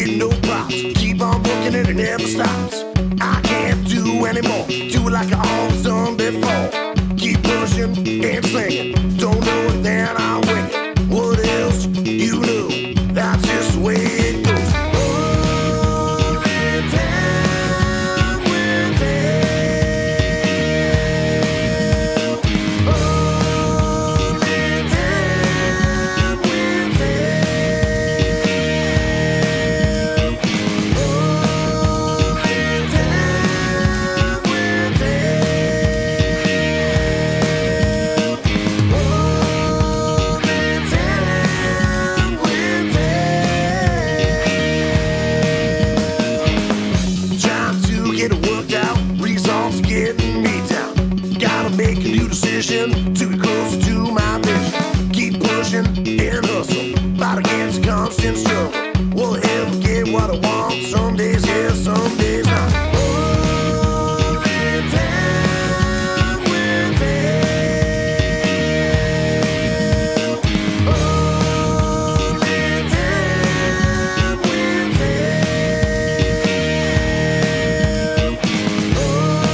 get no props. Keep on working and it never stops. I can't do anymore. Do it like I always done before. Keep pushing and slinging. Don't know it, then I'll wing it. What else you know? That's just the way it goes. Only time will tell. Only time will tell. Only time will to be closer to my vision. Keep pushing and hustle. Fight against constant struggle. Will I ever get what I want? Some days yes, some days not. Only time will tell. Only time will tell. Only time.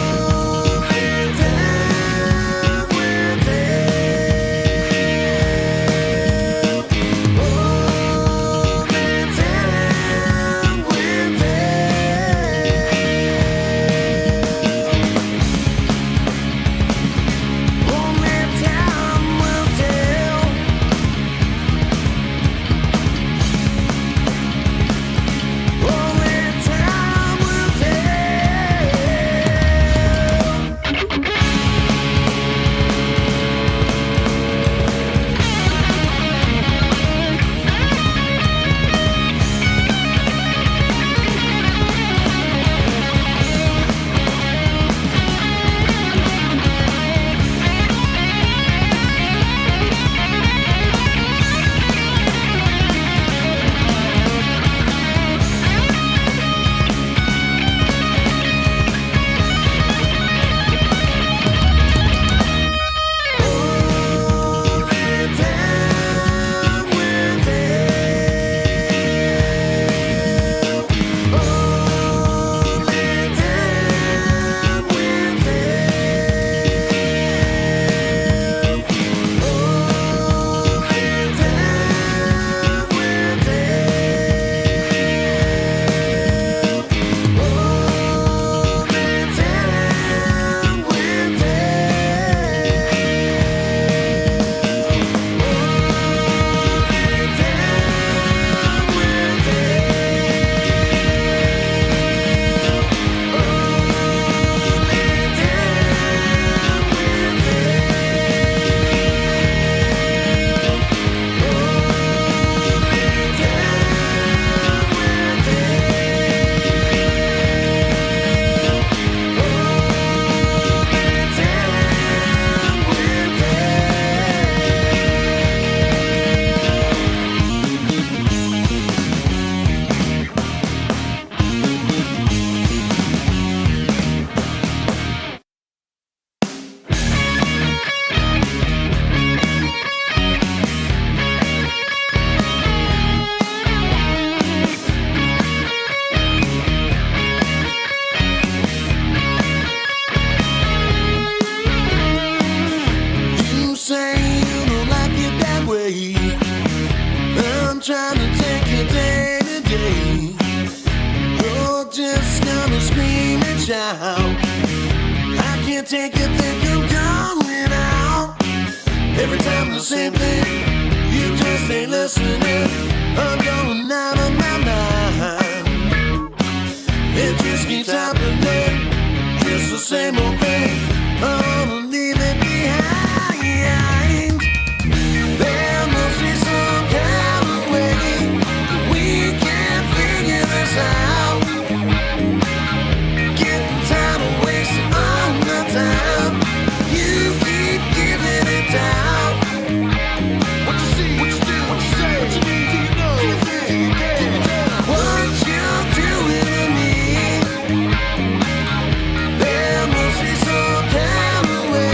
Trying to take it day to day. You're just gonna scream and shout. I can't take it, think I'm going out. Every time the same thing, you just ain't listening. I'm going out of my mind. It just keeps happening, just the same old thing. I wanna leave it behind. There must be some kind of way we can figure this out. Getting tired of wasting all my time. You keep giving it down. What you see, what you do, what you say, what you need, do you know? Give it down. What you're doing to me. There must be some kind of way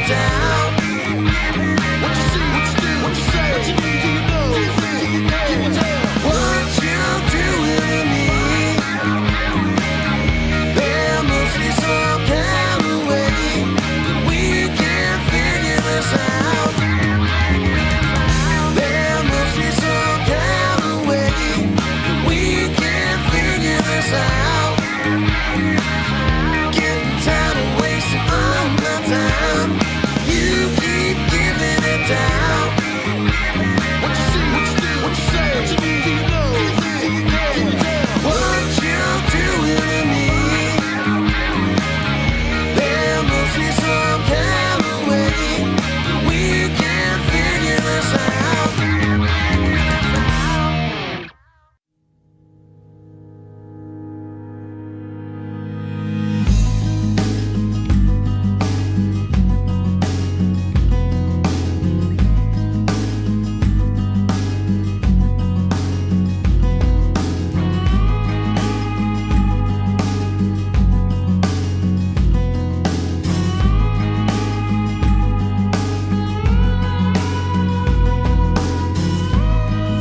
it down. What you see, what you do, what you say, what you do, do you know? Do you know? What you doing to me? There must be some kind of way we can figure this out. There must be some kind of way we can figure this out. Getting tired of wasting all my time. You keep giving it down. What you see, what you do, what you say, what you do, do you know? Do you know? What you doing to me? There must be some kind of way we can figure this out.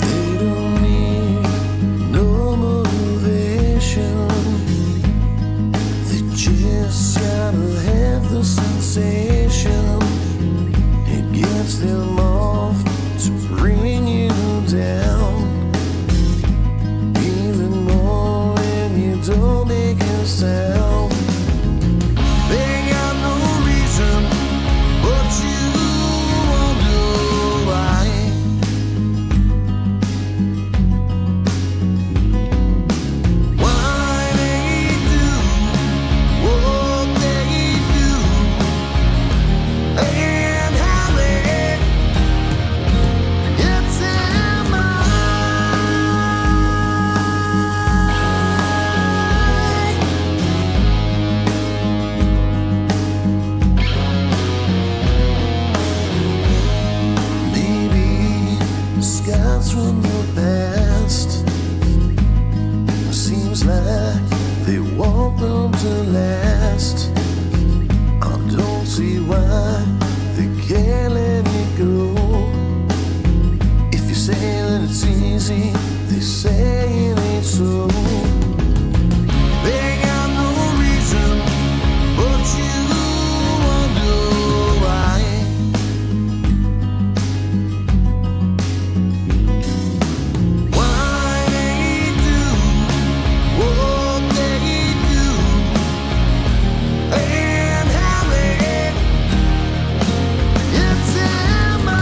They don't need no motivation. They just gotta have the sensation. It gets them off to bring you down. Even more when you don't make a sound. They got no reason, but you wonder why. Why they do what they do, and how they get in my maybe scars from the past. Seems like they want them to last. I don't see why they can't let it go. If you say that it's easy, they say it ain't so. They got no reason, but you wonder why. Why they do what they do, and how they get in my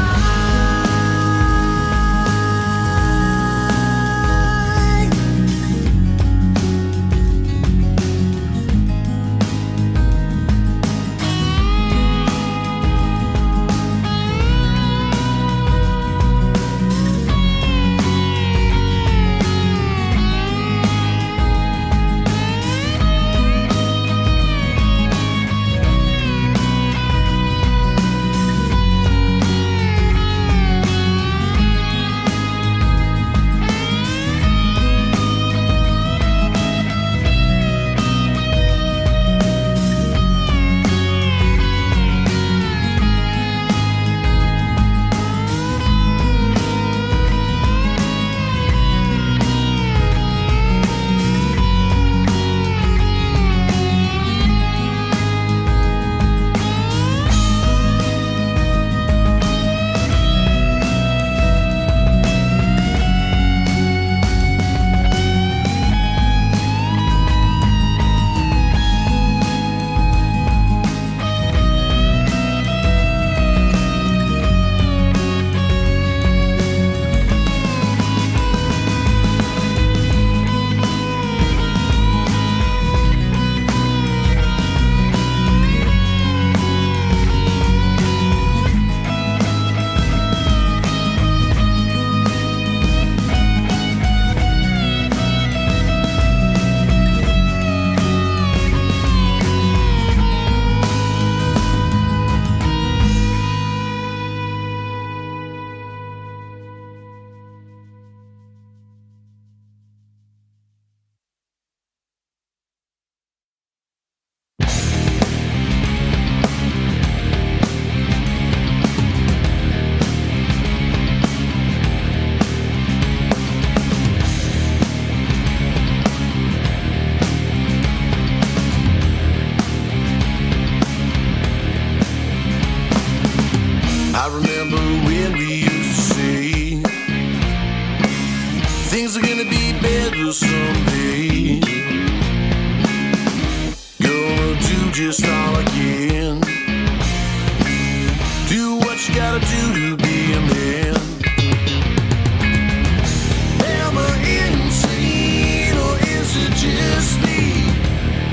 I remember when we used to say things are gonna be better someday. Gonna do just all I can. Do what you gotta do to be a man. Am I insane or is it just me?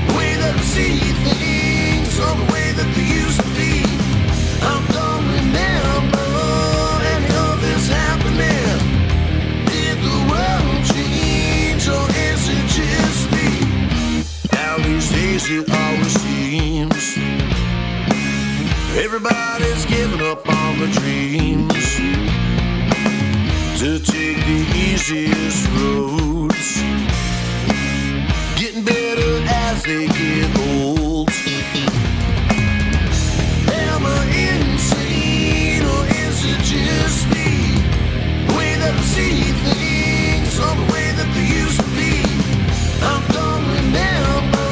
The way that I see things or the way that they used to be. I don't remember any of this happening. Did the world change or is it just me? Now these days it always seems everybody's giving up on the dreams to take the easiest roads, getting better as they get old. Am I insane or is it just me? The way that I see things or the way that they used to be. I don't remember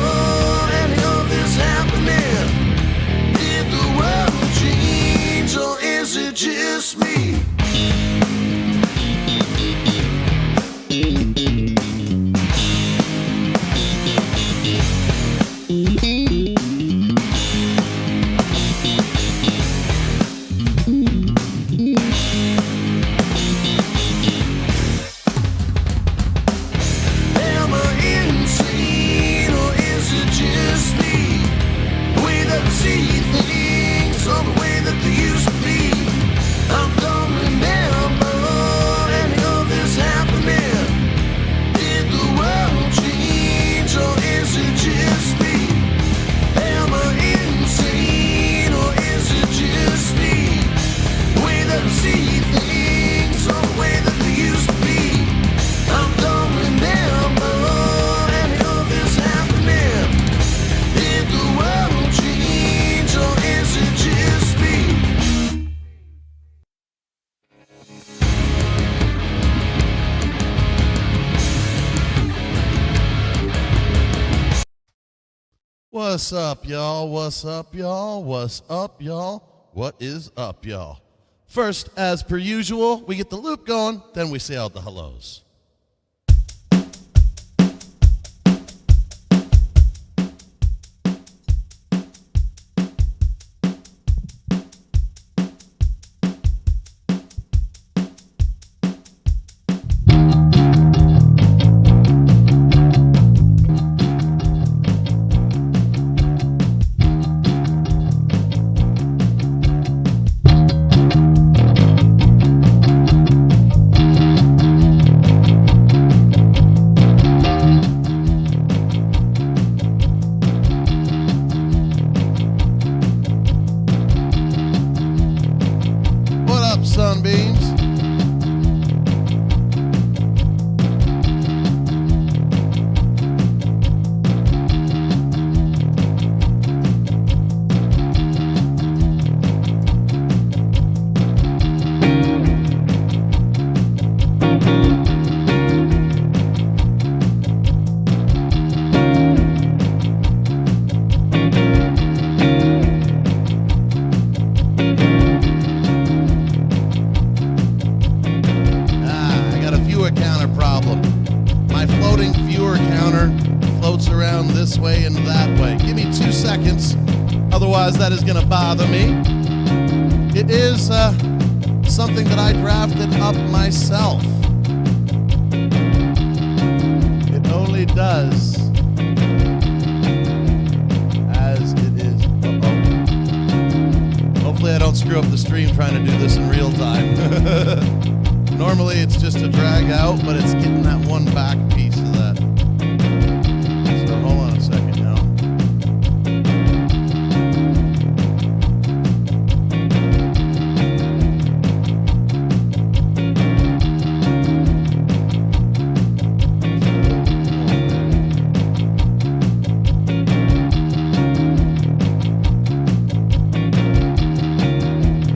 any of this happening. Did the world change or is it just me? Am I insane or is it just me? The way that I see things or the way that they used to be. I don't remember any of this happening. Did the world change or is it just me? Am I insane or is it just me? The way that I see things or the way that they used to be. I don't remember any of this happening. Did the world change or is it just me? What's up, y'all? What's up, y'all? What's up, y'all? What is up, y'all? First, as per usual, we get the loop going, then we say out the hellos. What up, sunbeams? I got a viewer counter problem. My floating viewer counter floats around this way and that way. Give me 2 seconds, otherwise that is going to bother me. It is something that I drafted up myself. It only does as it is. Hopefully I don't screw up the stream trying to do this in real time. Normally it's just a drag out, but it's getting that one back piece of that. So hold on a second now.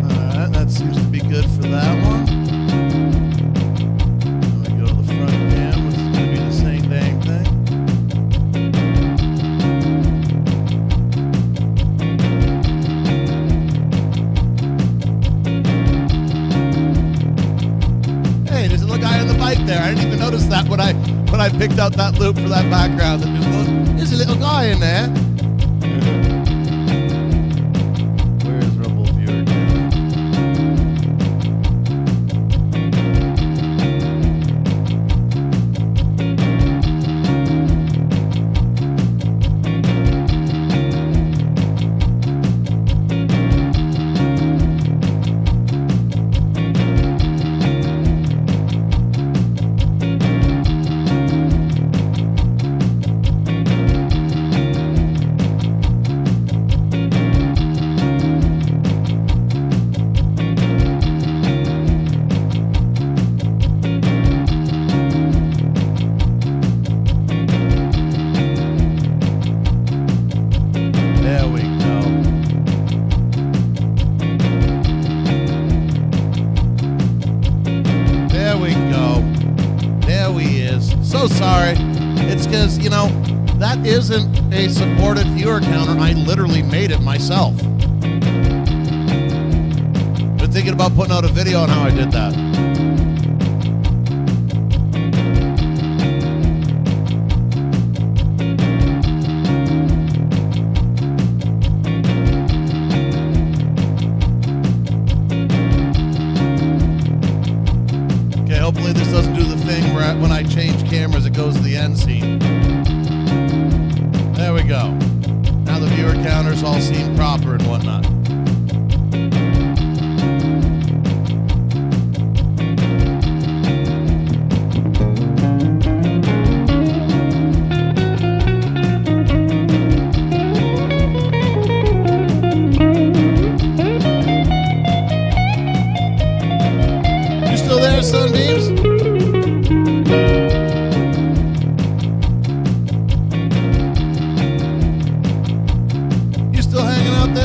Alright, that seems to be good for that one. Now we go to the front cam, which is going to be there. I didn't even notice that when I picked out that loop for that background. There's a little guy in there. Where is Rumble Viewer Counter? So sorry. It's because, that isn't a supported viewer counter. I literally made it myself. Been thinking about putting out a video on how I did that. Hopefully this doesn't do the thing where when I change cameras it goes to the end scene. There we go. Now the viewer counters all seem proper and whatnot. You still there, Sunbeams?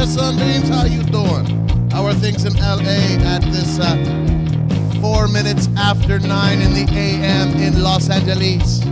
Sunbeams, how you doing? How are things in LA at this 4 minutes after 9 in the AM in Los Angeles?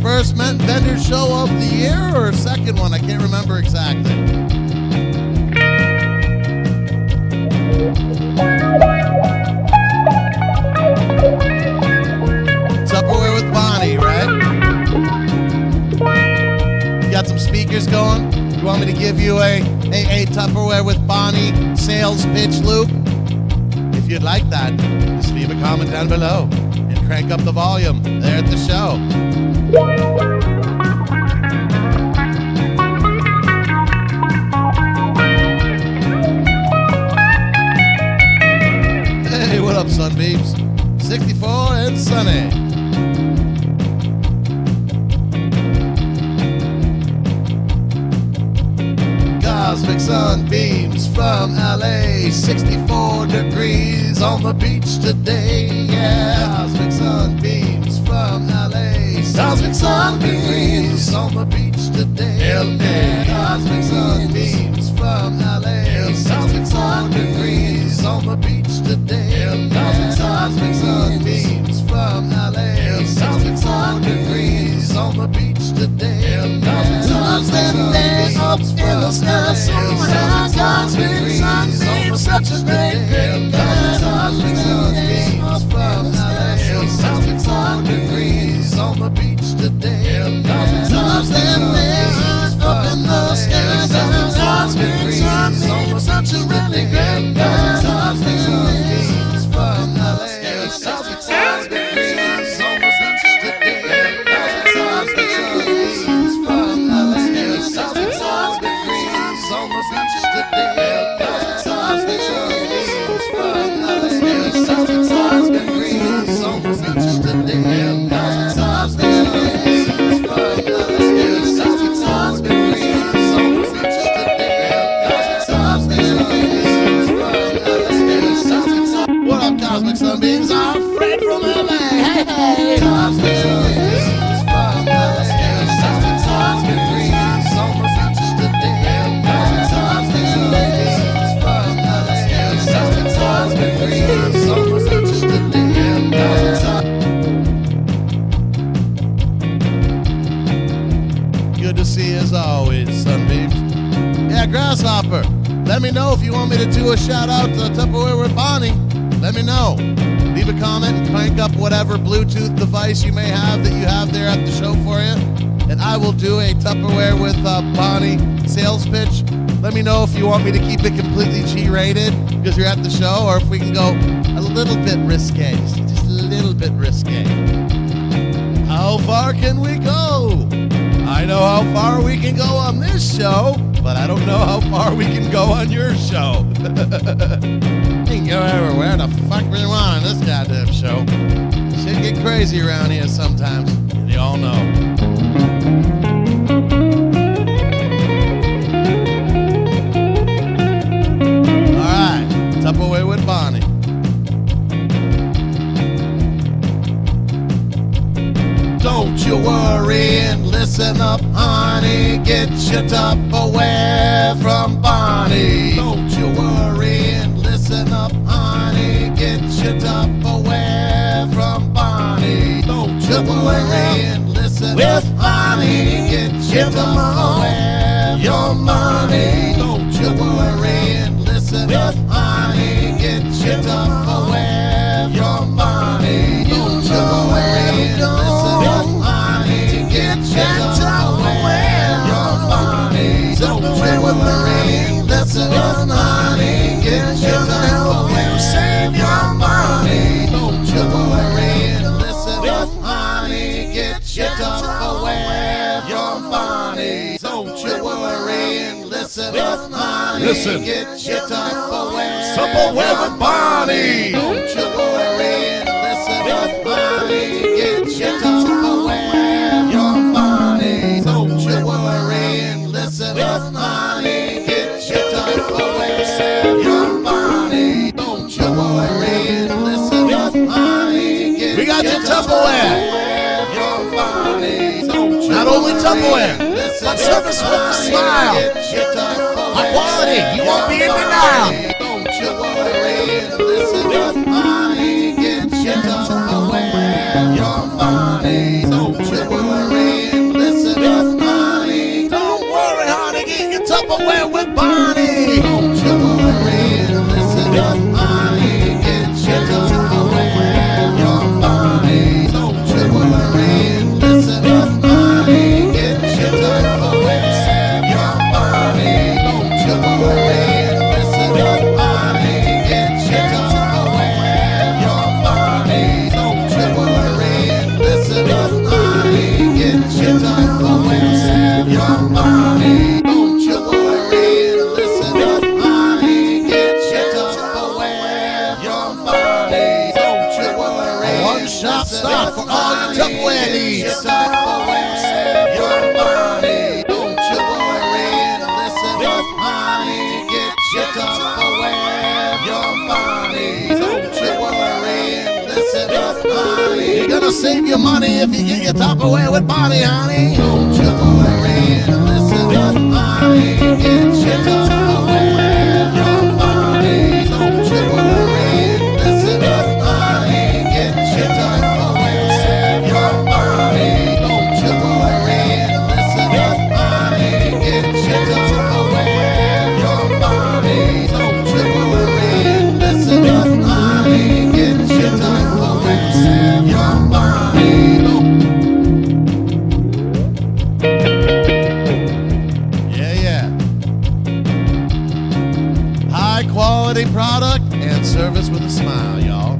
First vendor show of the year or second one? I can't remember exactly. Tupperware with Bonnie, right? You got some speakers going? You want me to give you a Tupperware with Bonnie sales pitch loop? If you'd like that, just leave a comment down below and crank up the volume there at the show. Hey, what up, Sunbeams? 64 and sunny. Cosmic sunbeams from LA, 64 degrees on the beach today, yeah. Cosmic sunbeams from LA, cosmic sunbeams on the beach today, LA. Cosmic sunbeams from LA, cosmic degrees on the beach today, cosmic sunbeams from LA, cosmic degrees on the beach today, cosmic sunbeams up in the sky somehow, cosmic sunbeams, such a great, great cosmic sunbeams from LA, cosmic degrees on the beach today, cosmic sunbeams up in the sky somehow, cosmic sunbeams, such a really great cosmic sunbeams from LA, cosmic sunbeams on the beach today, cosmic sunbeams from LA, cosmic sunbeams on the beach today, cosmic sunbeams from LA, cosmic sunbeams on the beach today, cosmic sunbeams from LA, cosmic sunbeams on the beach today, what up, cosmic sunbeams? I'm Fred from LA. Hey, hey. Cosmic sunbeams from LA. Cosmic sunbeams on the beach today. Cosmic sunbeams from LA. Cosmic sunbeams on the beach today. Good to see you as always, sunbeams. Yeah, Grasshopper. Let me know if you want me to do a shout out to Tupperware with Bonnie. Let me know. Leave a comment, crank up whatever Bluetooth device you may have that you have there at the show for you, and I will do a Tupperware with Bonnie sales pitch. Let me know if you want me to keep it completely G-rated because you're at the show, or if we can go a little bit risque, just a little bit risque. How far can we go? I know how far we can go on this show, but I don't know how far we can go on your show. We can go everywhere the fuck we want on this goddamn show. Shit get crazy around here sometimes, and you all know. Alright, Tupperware with Bonnie. Don't you worry and listen up, honey. Get your Tupperware from Bonnie. Don't you worry and listen up, honey. Get your Tupperware from Bonnie. Don't you worry and listen up, honey. Get your Tupperware, your money. Don't you worry and listen up, honey. Get your Tupperware, your money. Don't you worry and listen up, honey. Get your Tupperware, your money. Don't you worry, listen up, honey. Get your Tupperware, save your money. Don't you worry and listen up, honey. Get your Tupperware, your money. Don't you worry and listen up, honey. Listen. Get your Tupperware, Tupperware with Bonnie. Don't you worry and listen up, honey. Get your Tupperware, your money. Don't you worry and listen up, honey. Get your Tupperware, your money. Don't you worry and listen up, honey. Get We got your Tupperware. your money. Don't you Not only worry Tupperware, and listen but up, service with a honey. smile. Get your Tupperware, High quality. You won't be in denial. don't you worry and listen up, honey. Get your Tupperware, your money. Don't you worry and listen up, honey. Don't worry, honey. Get your Tupperware with Bonnie. Don't you worry and listen up, honey. Get your Tupperware, your money. Don't you worry and listen up, honey. Get your Tupperware, your money. Don't you worry and listen up, honey. Get your Tupperware, your money. Don't you worry and listen up, honey. Get your Tupperware, your money. Don't you worry and listen up, honey. Get your Tupperware. stock for all your Tupperware needs. Save your money. Don't you worry and listen with money to get your Tupperware. Your money. Don't you worry and listen with money. You're gonna save your money if you get your Tupperware with money, honey. Don't you worry and listen with money to get your Tupperware. Your money. Don't you worry and listen with money to get your Tupperware. Save your money. Don't you worry and listen with money to get your Tupperware. Your money. Don't you worry and listen with money to get your Tupperware. Save your money. Yeah. High quality product and service with a smile, y'all.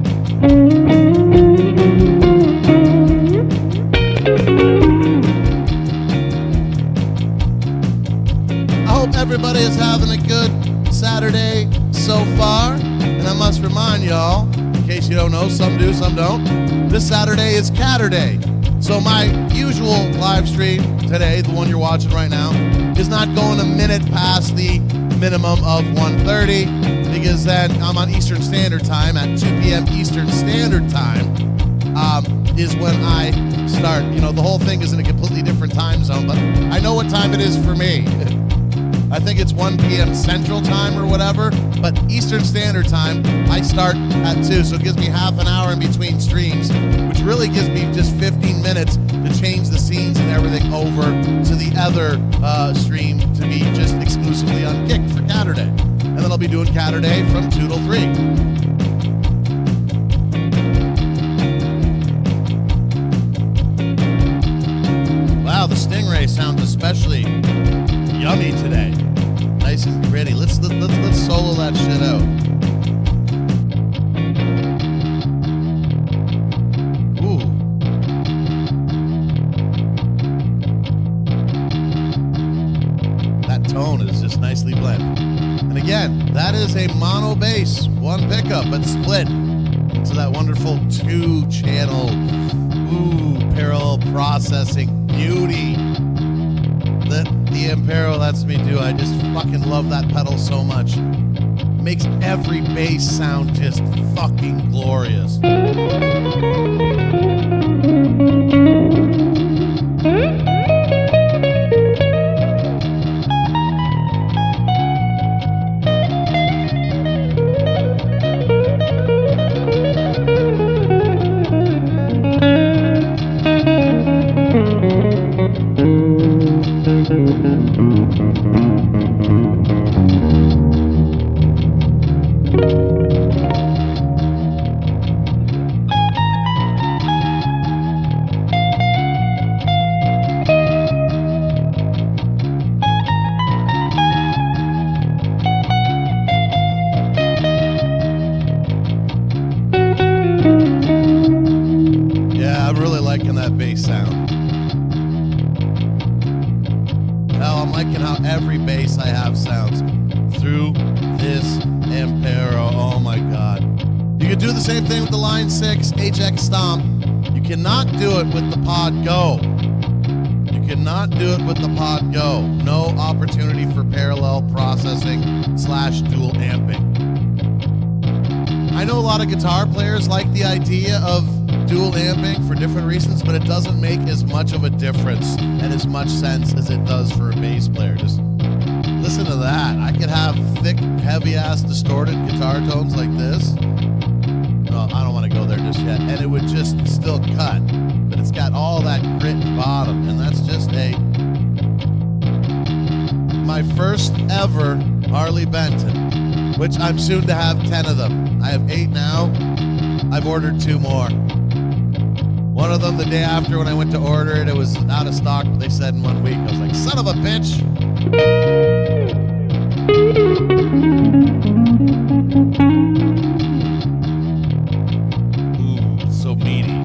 I hope everybody is having a good Saturday so far. And I must remind y'all, in case you don't know, some do, some don't, this Saturday is Catterday. So my usual live stream today, the one you're watching right now, is not going a minute past the minimum of 1:30, because then I'm on Eastern Standard Time at 2 p.m. Eastern Standard Time is when I start. You know, the whole thing is in a completely different time zone, but I know what time it is for me. I think it's 1 p.m. Central Time or whatever, but Eastern Standard Time, I start at 2, so it gives me half an hour in between streams, which really gives me just 15 minutes to change the scenes and everything over to the other stream to be just exclusively on Kick for Catterday. And then I'll be doing Catterday from 2 till 3. Wow, the Stingray sounds especially yummy today. Nice and gritty. Let's solo that shit out. Ooh. That tone is just nicely blended. And again, that is a mono bass, one pickup, but split into that wonderful 2-channel, parallel processing beauty that the Impero lets me do. I just fucking love that pedal so much. It makes every bass sound just fucking glorious. Every bass I have sounds through this Impero. Oh my god. You can do the same thing with the Line 6 HX Stomp. You cannot do it with the Pod Go. You cannot do it with the Pod Go. No opportunity for parallel processing / dual amping. I know a lot of guitar players like the idea of dual amping for different reasons, but it doesn't make as much of a difference and as much sense as it does for a bass player. Just listen to that. I could have thick, heavy-ass distorted guitar tones like this. Well, I don't want to go there just yet. And it would just still cut. But it's got all that grit and bottom, and that's just my first ever Harley Benton, which I'm soon to have 10 of them. I have 8 now. I've ordered 2 more. One of them the day after when I went to order it, it was out of stock, but they said in 1 week. I was like, son of a bitch. Ooh, so meaty.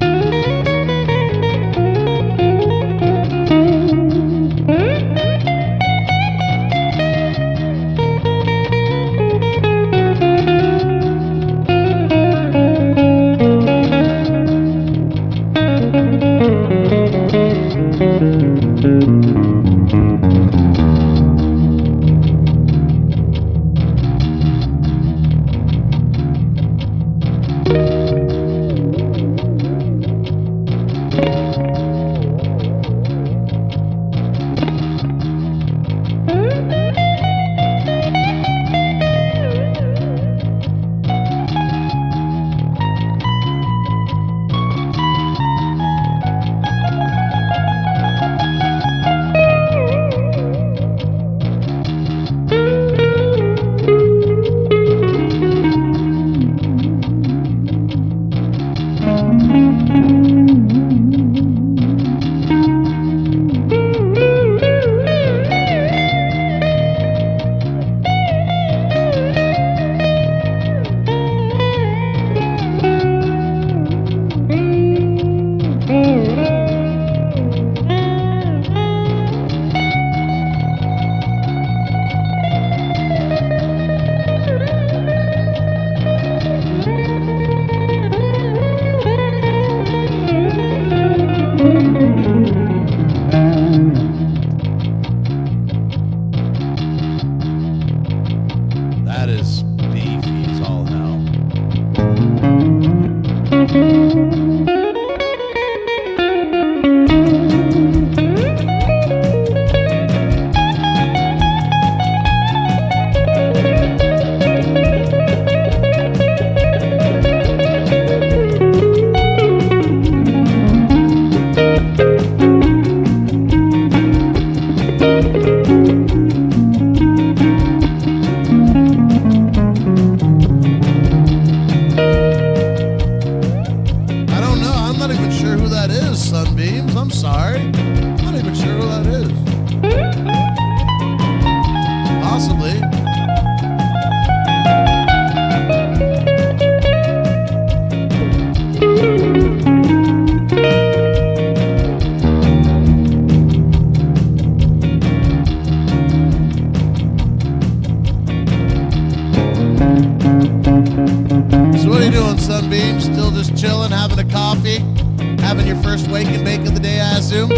Having your first wake and bake of the day, I assume?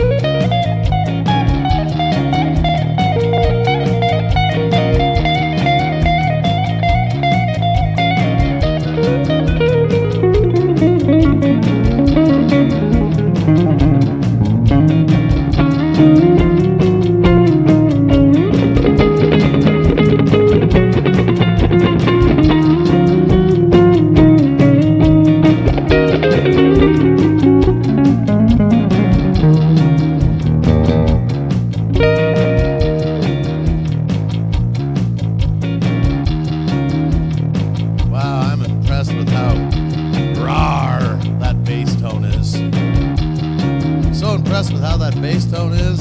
With how that bass tone is,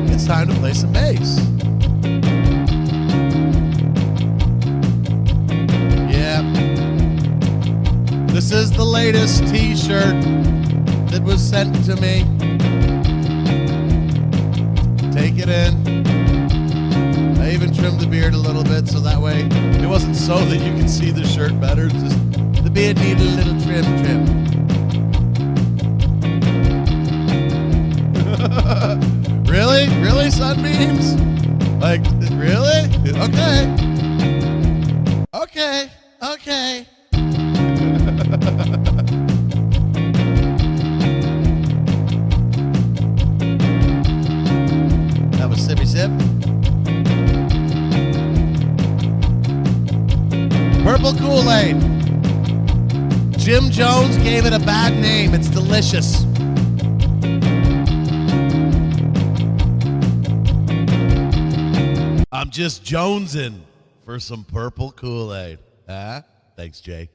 it's time to play some bass. Yeah. This is the latest t-shirt that was sent to me. Take it in. I even trimmed the beard a little bit so that way it wasn't so that you could see the shirt better. Just the beard needed a little trim. Really? Really, Sunbeams? Like, really? Okay. That was Sippy Sip. Purple Kool-Aid. Jim Jones gave it a bad name. It's delicious. I'm just jonesing for some purple Kool-Aid. Huh? Thanks, Jay.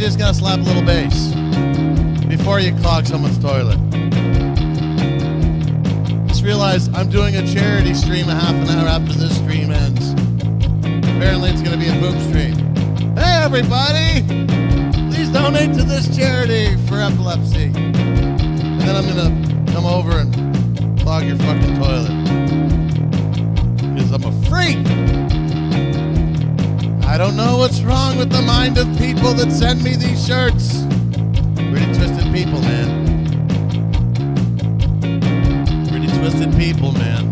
just gotta slap a little bass before you clog someone's toilet. Just realize I'm doing a charity stream a half an hour after this stream ends. Apparently it's gonna be a poop stream. Hey everybody! Please donate to this charity for epilepsy. And then I'm gonna come over and clog your fucking toilet. Because I'm a freak! I don't know what's wrong with the mind of people that send me these shirts. Pretty twisted people, man. Pretty twisted people, man.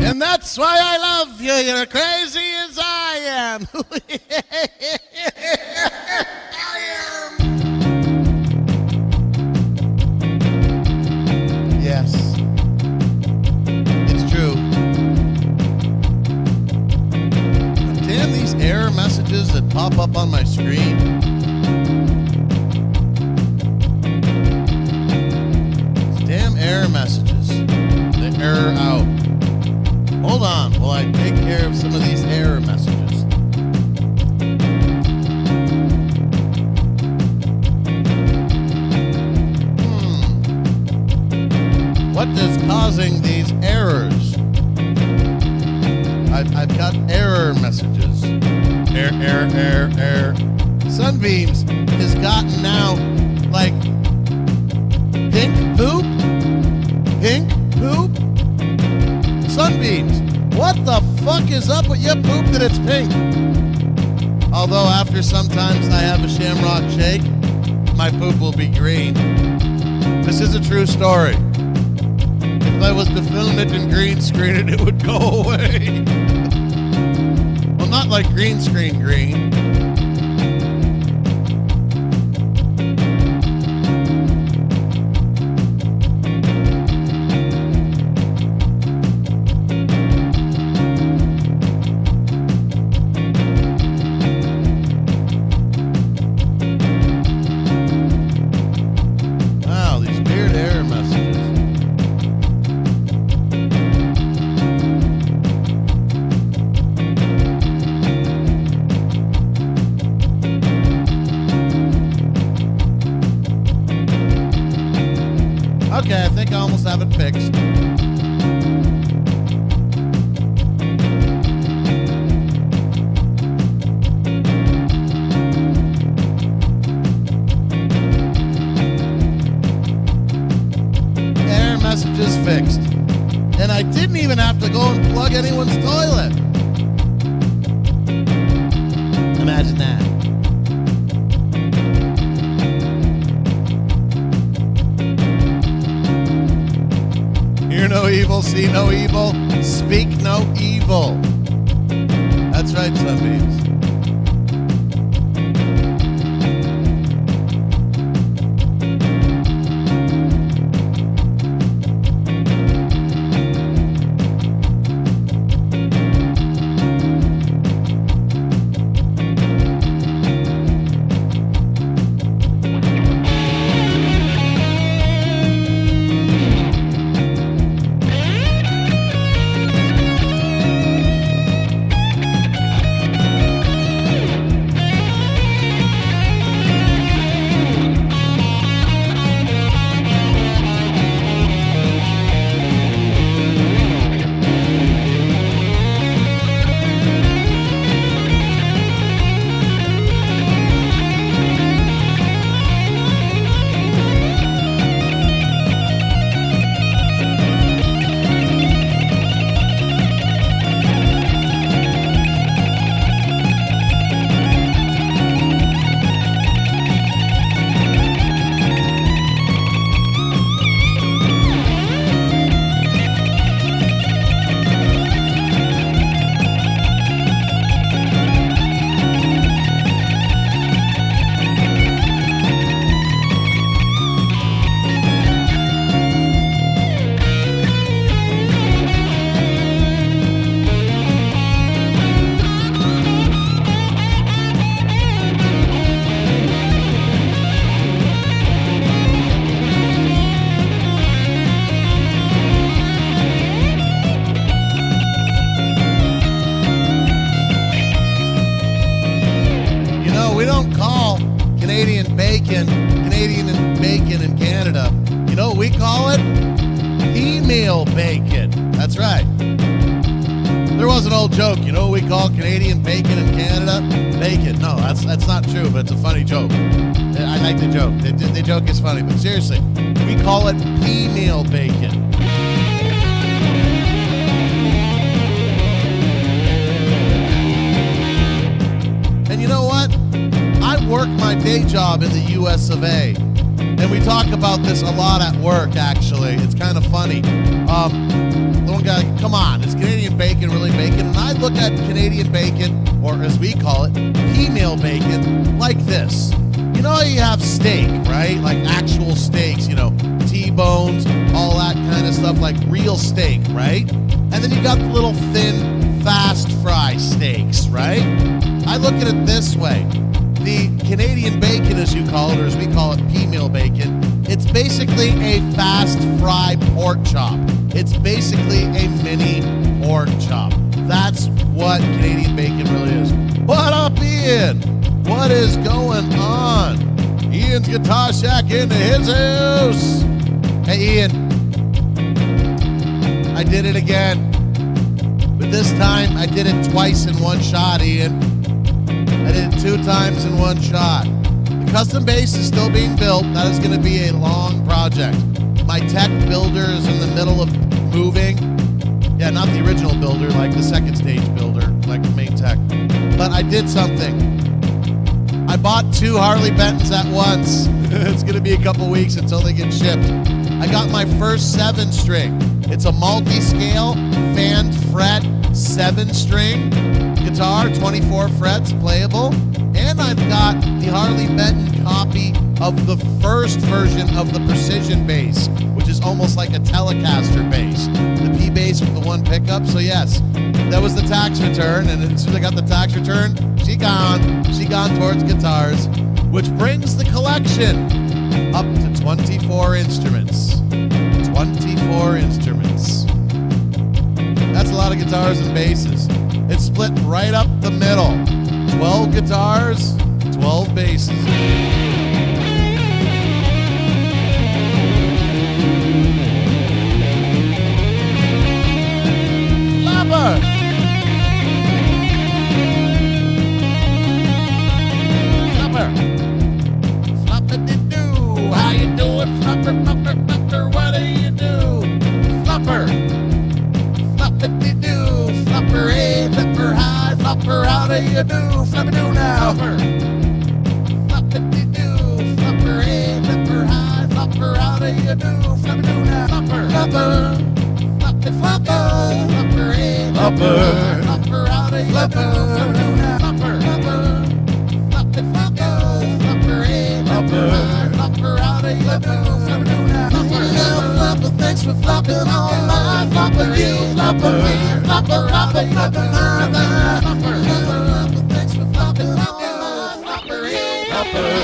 And that's why I love you. You're crazy as I am. Yes. It's true. Damn these error messages that pop up on my screen. These damn error messages. They error out. Hold on while I take care of some of these error messages. What is causing these errors? I've got error messages. Error. Sunbeams has gotten now like pink poop. Sunbeams, what the fuck is up with your poop that it's pink? Although after sometimes I have a shamrock shake, my poop will be green. This is a true story. If I was to film it and green screen it, it would go away. Well, not like green screen green. Wow, these weird error messages. Okay, I think I almost have it fixed. Error messages fixed. And I didn't even have to go and plug anyone's toilet. Imagine that. Hear no evil, see no evil, speak no evil. That's right, Sunbeams. bacon in Canada. You know what we call it? Female bacon. That's right. There was an old joke. You know what we call Canadian bacon in Canada? Bacon. No, that's not true, but it's a funny joke. I like the joke. The joke is funny, but seriously, we call it female bacon. And you know what? I work my day job in the US of A. And we talk about this a lot at work, actually. It's kind of funny. One guy, come on, is Canadian bacon really bacon? And I look at Canadian bacon, or as we call it, female bacon, like this. You know how you have steak, right? Like actual steaks, you know, T-bones, all that kind of stuff, like real steak, right? And then you got the little thin, fast fry steaks, right? I look at it this way. The Canadian bacon, as you call it, or as we call it, female bacon, it's basically a fast fry pork chop. It's basically a mini pork chop. That's what Canadian bacon really is. What up, Ian? What is going on? Ian's Guitar Shack into his house. Hey, Ian. I did it again. But this time, I did it twice in one shot, Ian. I did it 2 times in one shot. The custom bass is still being built. That is going to be a long project. My tech builder is in the middle of moving. Yeah, not the original builder, like the second stage builder, like the main tech. But I did something. I bought 2 Harley Bentons at once. It's going to be a couple weeks until they get shipped. I got my first 7-string. It's a multi-scale, fan fret, 7-string guitar, 24 frets, playable. And I've got the Harley Benton copy of the first version of the Precision bass, which is almost like a Telecaster bass. The P bass with the 1 pickup. So yes, that was the tax return. And as soon as I got the tax return, she gone towards guitars, which brings the collection up to 24 instruments. 24 instruments. That's a lot of guitars and basses. It's split right up the middle. 12 guitars, 12 basses. Flapper! Flapper! Flapper-de-doo! How you doing? Flapper, flapper, flapper, what do you do? Flapper! Flapper-de-doo! Flapper, hey, flapper, hi, flapper, how do you do? Flapper-doo now! Flapper-de-doo! Flapper, hey, flapper, hi, flapper, how do you do? Flapper-doo now! Flapper! Flapper! Flapper, flapper! Flapper, hey, flapper, flapper, how do you do? Flapper-doo now! Flapper! Flapper! Flapper, flapper! Flapper, hey, flapper, flapper, how do you do? Flapper-doo now! Flapper, thanks for flapping on my flapper, you flapper, flapper, flapper, flapper, flapper, thanks for flapping on my flapper, flapper, flapper,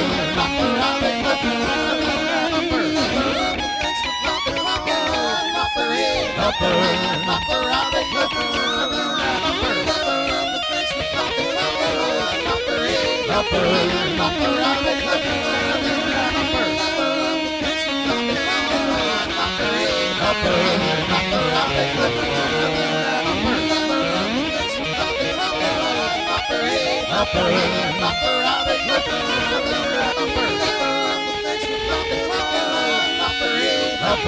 flapper, thanks for flapping on my flapper, flapper, flapper, thanks for flapping on my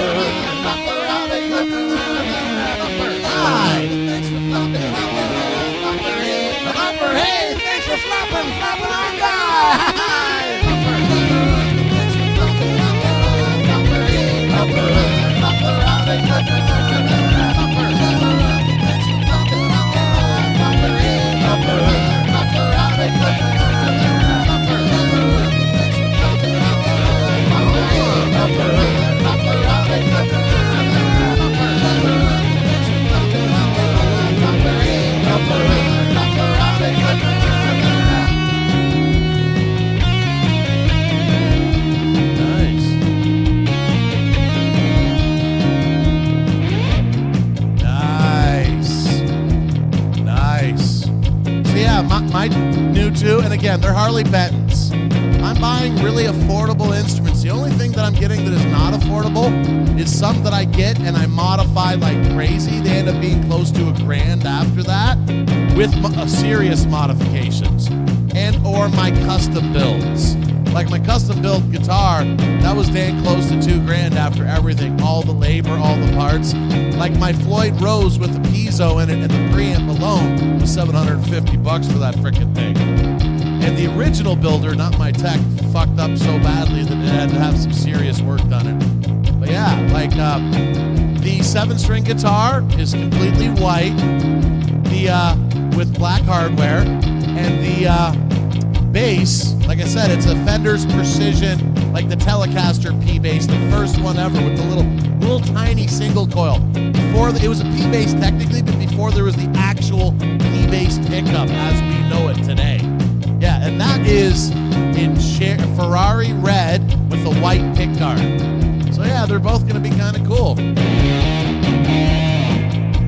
flapper, flapper, flapper, hey, thanks for flopping, flopping on my new 2, and again, they're Harley Bentons. I'm buying really affordable instruments. The only thing that I'm getting that is not affordable is some that I get and I modify like crazy. They end up being close to $1,000 after that with serious modifications and or my custom builds. Like my custom build guitar, that was dang close to $2,000 after everything, all the labor, all the parts. Like my Floyd Rose with the piezo in it and the preamp alone was $750 for that frickin' thing. And the original builder, not my tech, fucked up so badly that it had to have some serious work done in it. But yeah, like the 7-string guitar is completely white, with black hardware, and the bass, like I said, it's a Fender's Precision, like the Telecaster P bass, the first one ever with the little tiny single coil. It was a P bass technically, but before there was the actual P bass pickup as we know it today. Yeah, and that is in Ferrari red with a white pickguard. So yeah, they're both going to be kind of cool.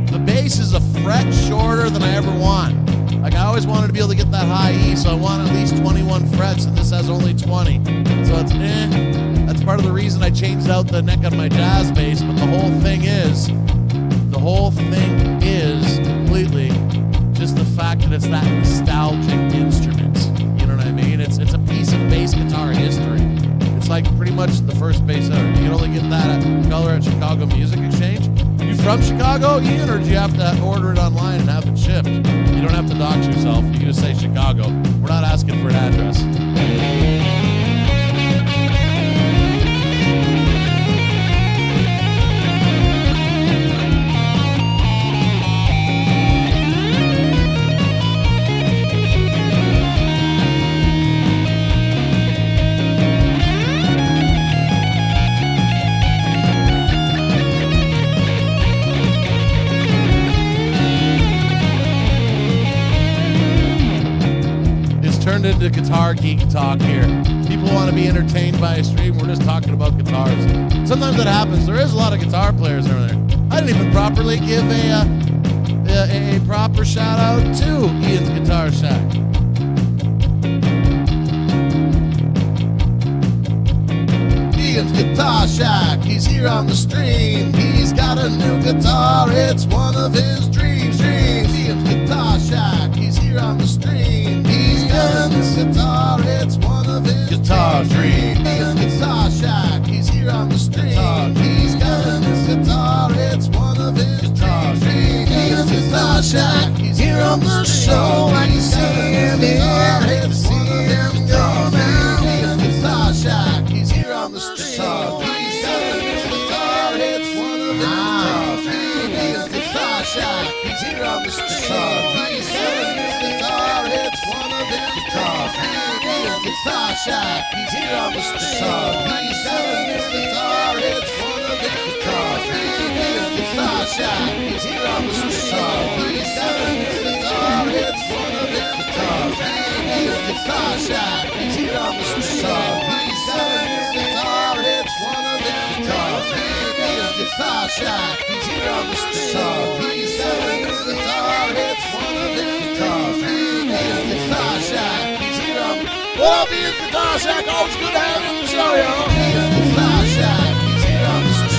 The bass is a fret shorter than I ever want. Like I always wanted to be able to get that high E, so I want at least 21 frets, and this has only 20. So it's That's part of the reason I changed out the neck on my jazz bass, but the whole thing is completely just the fact that it's that nostalgic instrument. You know what I mean? It's a piece of bass guitar history. It's like pretty much the first bass ever. You can only get that color at Chicago Music Exchange. You from Chicago, Ian, or do you have to order it online and have it shipped? You don't have to dox yourself. You can just say Chicago. We're not asking for an address. Turned into guitar geek talk here. People want to be entertained by a stream. We're just talking about guitars. Sometimes that happens. There is a lot of guitar players over there. I didn't even properly give a proper shout out to Ian's Guitar Shack. Ian's Guitar Shack. He's here on the stream. He's got a new guitar. It's one of his dreams. Ian's Guitar Shack. He's here on the stream. He's got a new guitar. It's one of his guitar dreams. Ian's Guitar Shack. He's here on the stream. He's got a new guitar. It's one of his guitar dreams. Ian's Guitar Shack. He's here on the show. I can see him here. I can see him go now. Ian's Guitar Shack. He's here on the stream. He's got a new guitar. It's one of his guitar dreams. Ian's Guitar Shack. He's here on the stream. He's got a new guitar. It's one of his guitar dreams. Ian's Guitar Shack. He's here on the stream. He's got a new guitar. It's one of his guitar dreams. Ian's Guitar Shack. He's here on the street. He's got a new guitar. It's one of his guitar dreams. Ian's Guitar Shack. He's here on the street. He's got a new guitar. It's one of his guitar dreams. Ian's Guitar Shack. He's here on the street. He's got a new guitar. It's one of his guitar dreams. Ian's Guitar Shack. He's here on the What up, Ian's Guitar Shack? Always good to have you on the show, y'all. Ian's Guitar Shack. He's here on the street.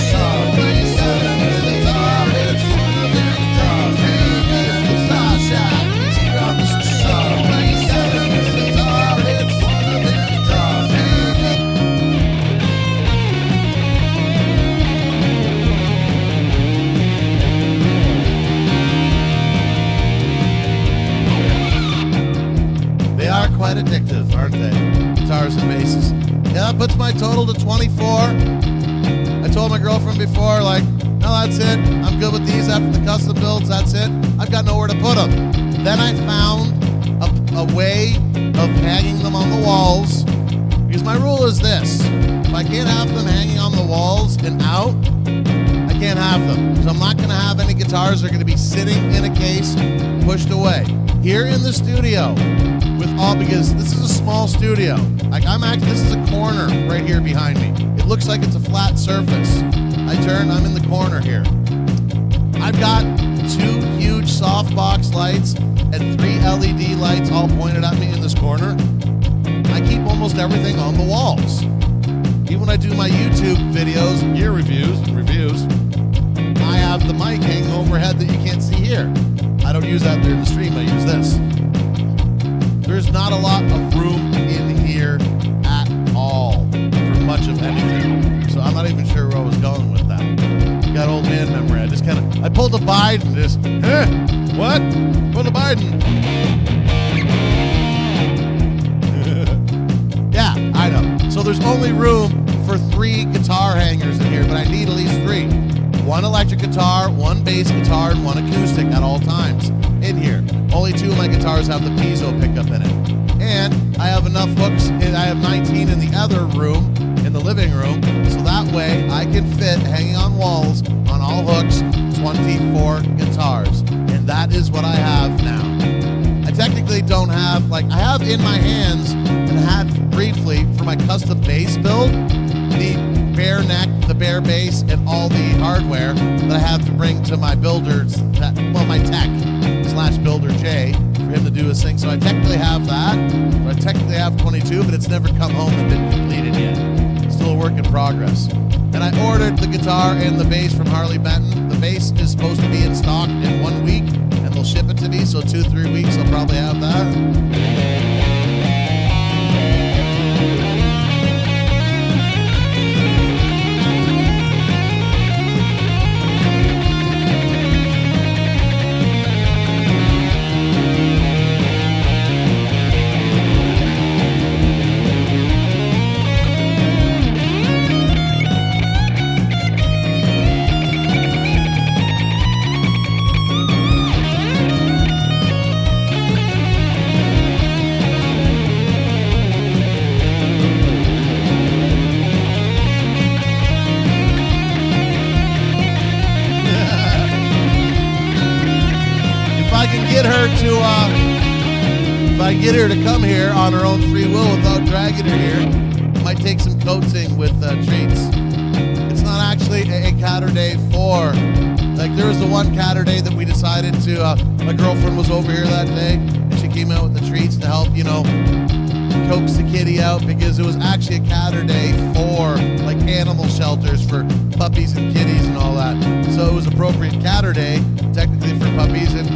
He's got a new guitar. It's one of his guitar dreams. Ian's Guitar Shack. He's here on the street. He's got a new guitar. It's one of his guitar dreams. They are quite addictive, aren't they? Guitars and basses. Yeah, that puts my total to 24. I told my girlfriend before, like, no, that's it. I'm good with these after the custom builds. That's it. I've got nowhere to put them. Then I found a way of hanging them on the walls. Because my rule is this. If I can't have them hanging on the walls and out, I can't have them. Because I'm not going to have any guitars that are going to be sitting in a case pushed away. Here in the studio, because this is a small studio. Like this is a corner right here behind me. It looks like it's a flat surface. I'm in the corner here. I've got 2 huge softbox lights and 3 LED lights all pointed at me in this corner. I keep almost everything on the walls. Even when I do my YouTube videos, gear reviews, I have the mic hanging overhead that you can't see here. I don't use that during the stream, I use this. There's not a lot of room in here at all for much of anything. So I'm not even sure where I was going with that. Got old man memory. I pulled a Biden, what? Pulled a Biden. Yeah, I know. So there's only room for 3 guitar hangers in here, but I need at least 3. 1 electric guitar, 1 bass guitar, and 1 acoustic at all times in here. Only 2 of my guitars have the piezo pickup in it. And I have enough hooks, and I have 19 in the other room, in the living room, so that way I can fit, hanging on walls, on all hooks, 24 guitars. And that is what I have now. I technically don't have, I have in my hands, and had briefly for my custom bass build, the bare neck, the bare bass, and all the hardware that I have to bring to my builders, my tech / builder Jay, for him to do his thing. So I technically have that. I technically have 22, but it's never come home and been completed yet. Still a work in progress. And I ordered the guitar and the bass from Harley Benton. The bass is supposed to be in stock in 1 week, and they'll ship it to me. So 2-3 weeks, I'll probably have that. If I get her to come here on her own free will without dragging her here, I might take some coaxing with treats. It's not actually a catter day for, there was the one catter day that we decided to, my girlfriend was over here that day, and she came out with the treats to help, coax the kitty out, because it was actually a catter day for, animal shelters for puppies and kitties and all that. So it was appropriate catter day, technically for puppies and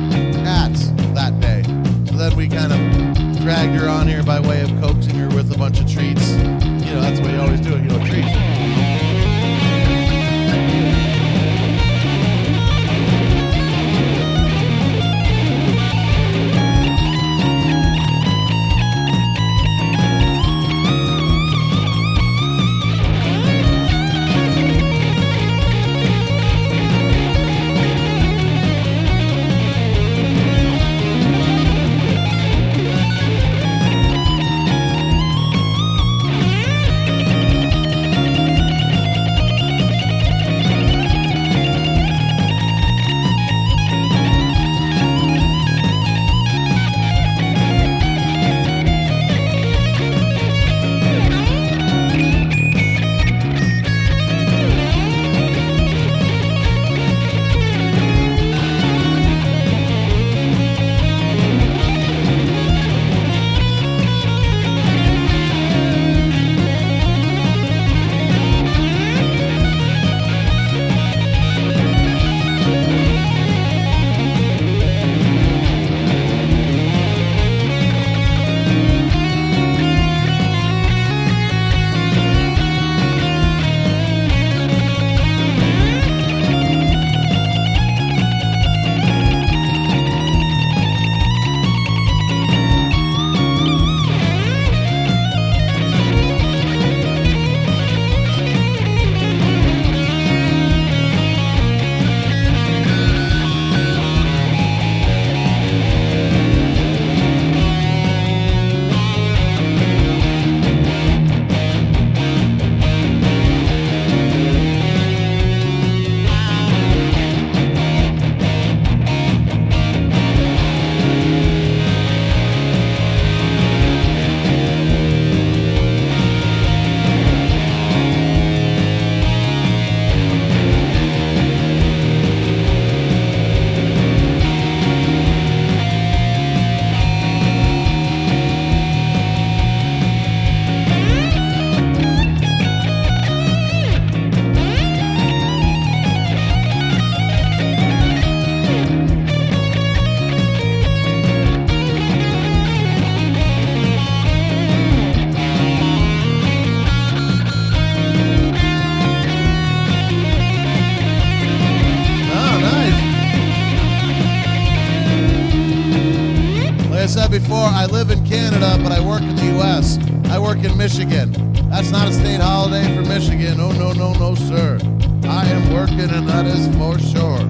cats that day. So then we kind of dragged her on here by way of coaxing her with a bunch of treats. That's the way you always do it, treats. before, I live in Canada, but I work in the U.S. I work in Michigan. That's not a state holiday for Michigan. Oh, no, no, no, sir. I am working, and that is for sure.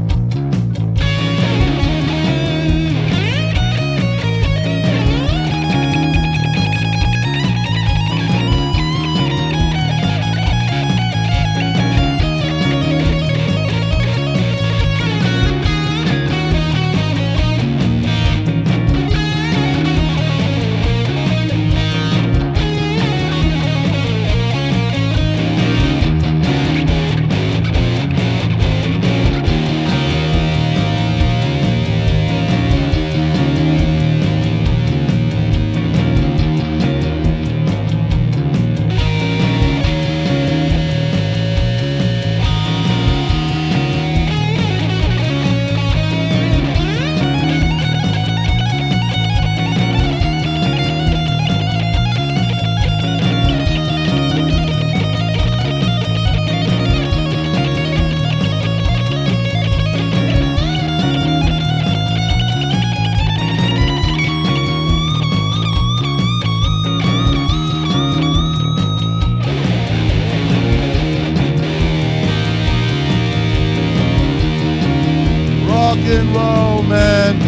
Rock and roll, man.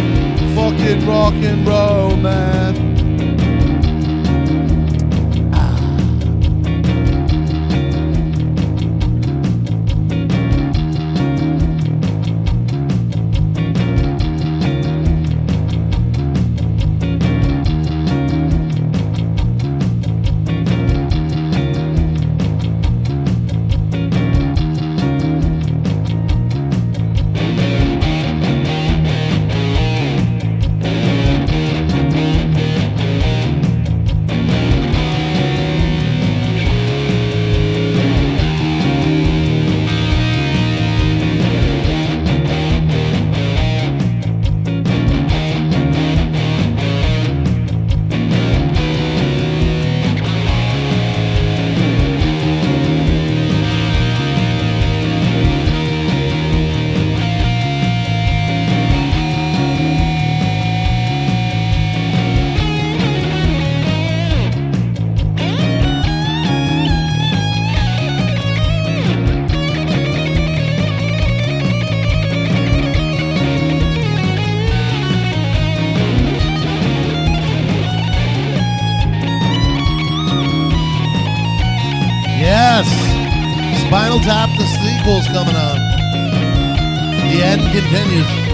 Fucking rock and roll, man. Yes! Spinal Tap, the sequel's coming on. The end continues.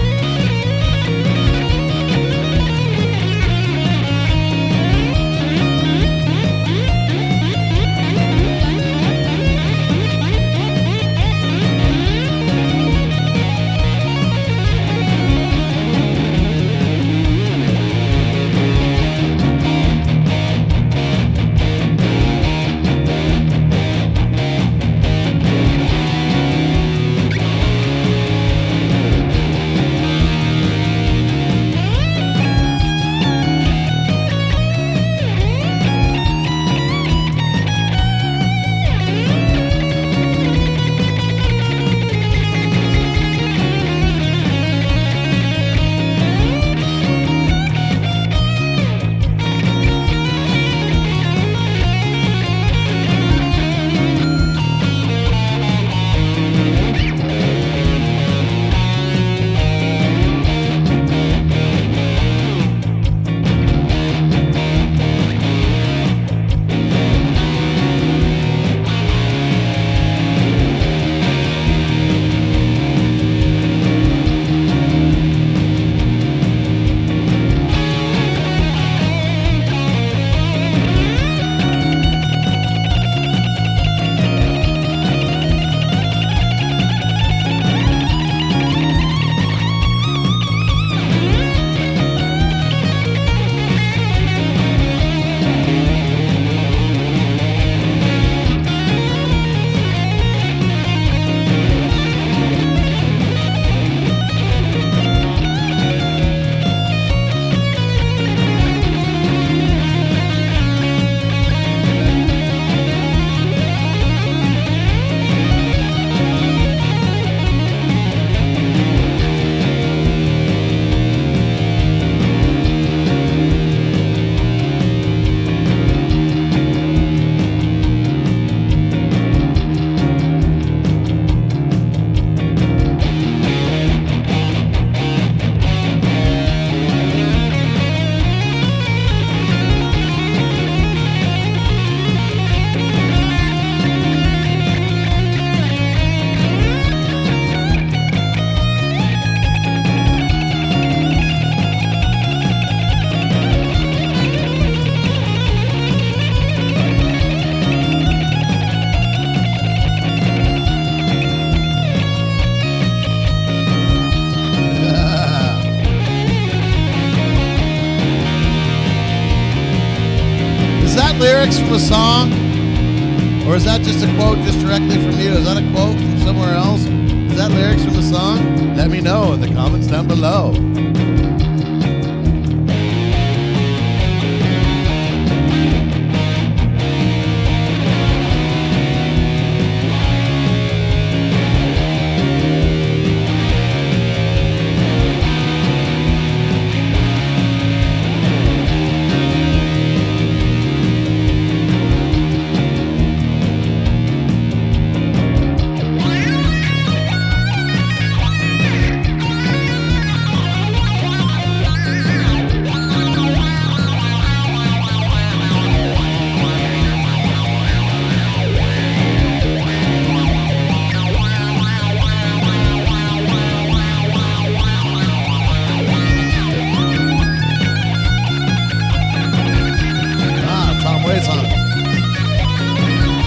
lyrics from a song? Or is that just a quote just directly from you? Is that a quote from somewhere else? Is that lyrics from a song? Let me know in the comments down below.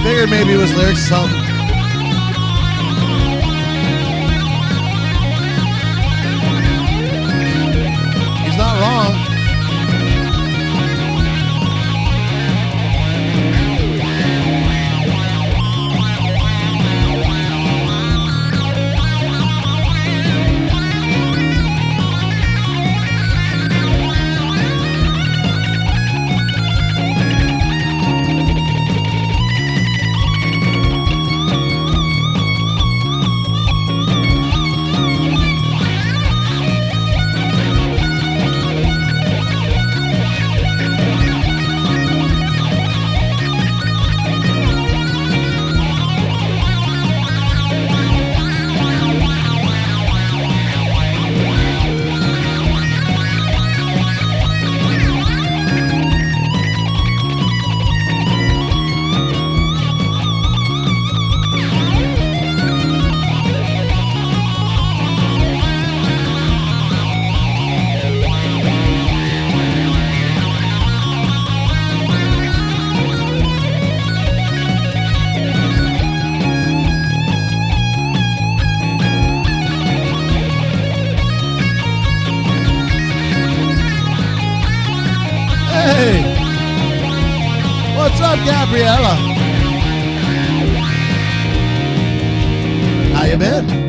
Figured maybe it was lyrics to something. He's not wrong. Hey, what's up, Gabriella? How you been?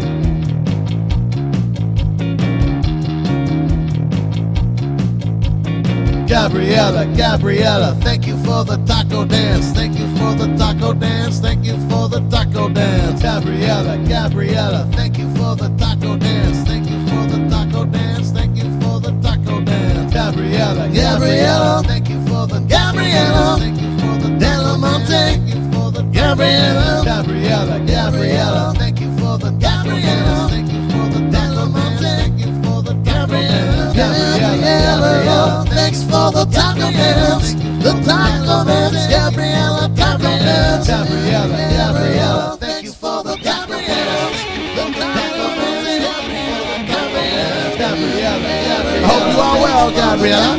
Gabriella, thank you for the taco dance. Thank you for the taco dance. Thank you for the taco dance. Gabriella, thank you for the taco dance. Thank you for the taco dance. Thank you for the taco dance. Gabriella, thank you for the Gabriella. Thank you for the Delamonte. Thank you for the Gabriella. Thank you for the Gabriella. Thank you for the Delamonte. Thank you for the Gabriella. Thanks for the taco dance. The taco dance. Gabriella, taco dance. Gabriella, thank you for the taco dance. The taco dance. I hope you are well, Gabriella.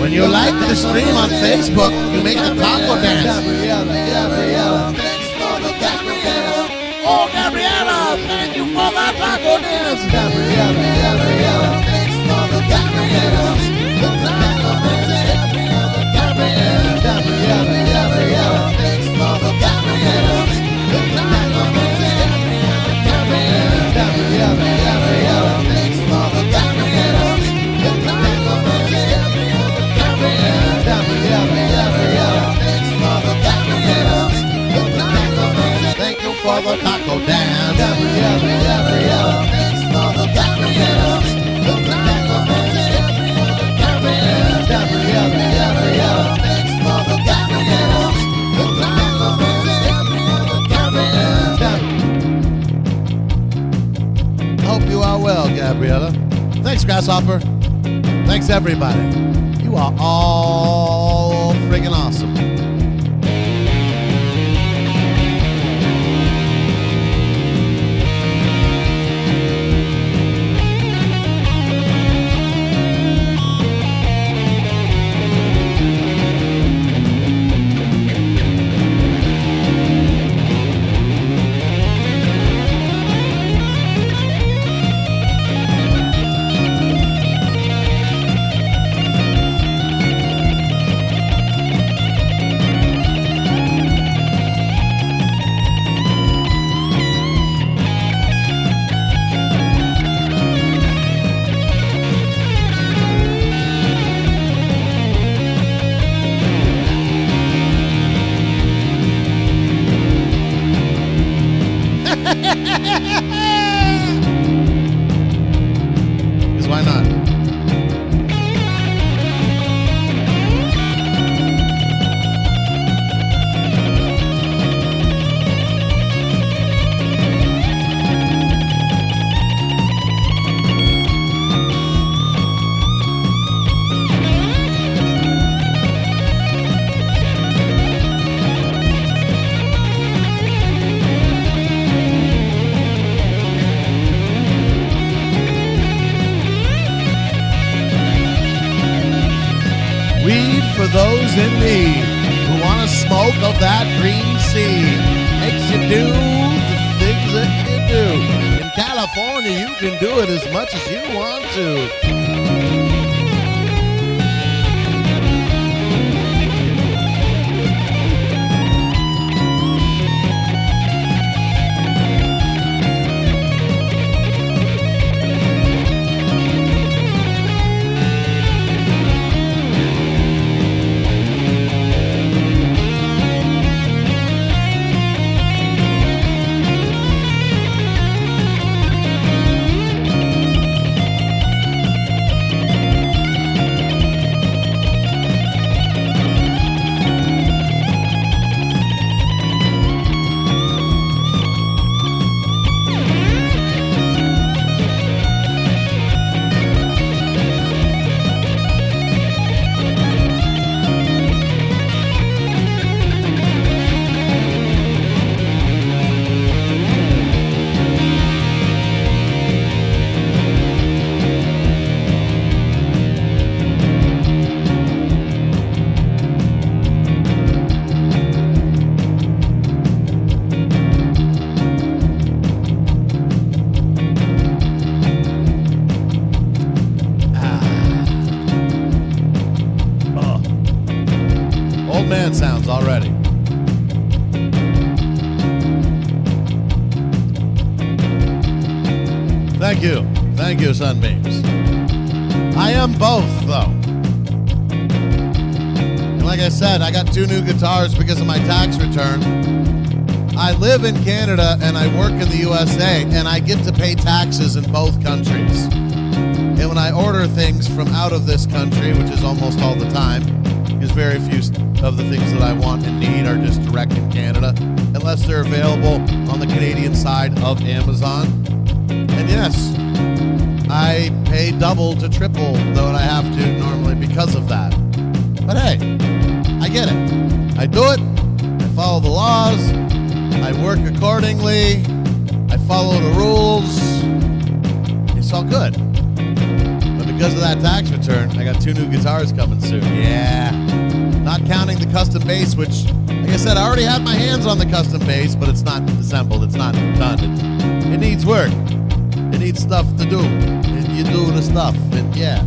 When you like the stream on Facebook, you make the taco dance. Gabriella, thanks for the taco dance. Oh, Gabriella, thank you for the taco dance. Gabriella, thanks for the taco dance. The taco dance. Gabriella, thanks for the taco dance. The taco dance. Gabriella, thanks for the taco dance. The taco dance. Gabriella, thanks for the taco dance. The taco dance. Thank you for the taco dance. Gabriella, thanks for the taco dance. The taco dance. Gabriella, thanks for the taco dance. The taco dance. Hope you are well, Gabriella. Thanks, Grasshopper. Thanks, everybody. You are all friggin' awesome. Because why not? Weed for those in need who want to smoke of that green seed. Makes you do the things that you do. In California, you can do it as much as you want to. Man sounds already. Thank you, Sunbeams. I am both, though. And like I said, I got 2 new guitars because of my tax return. I live in Canada and I work in the USA, and I get to pay taxes in both countries. And when I order things from out of this country, which is almost all the time, because very few of the things that I want and need are just direct in Canada, unless they're available on the Canadian side of Amazon. And yes, I pay double to triple than I have to normally because of that. But hey, I get it. I do it. I follow the laws. I work accordingly. I follow the rules. It's all good. But because of that tax return, I got 2 new guitars coming soon. Yeah. Not counting the custom bass, which, like I said, I already had my hands on the custom bass, but it's not assembled. It's not done. It needs work. It needs stuff to do. And you do the stuff. And yeah.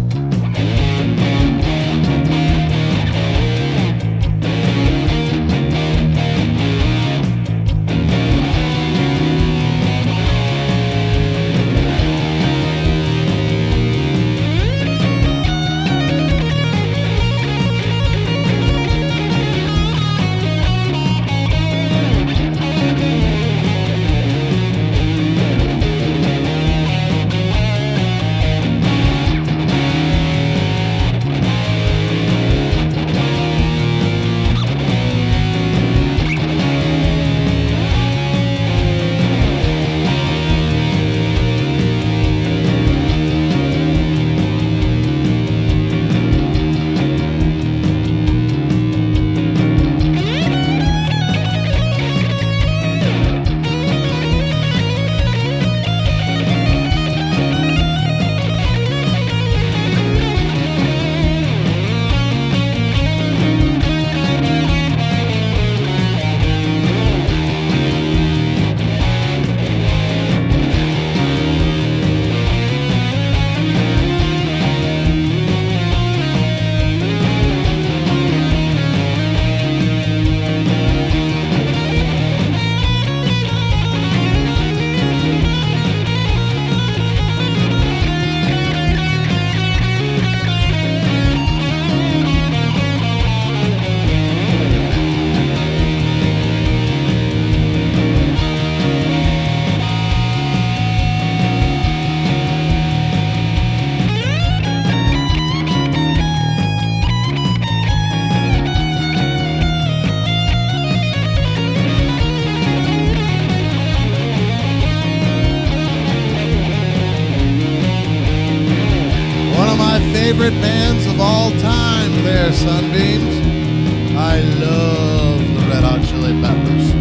favorite bands of all time there, Sunbeams. I love the Red Hot Chili Peppers.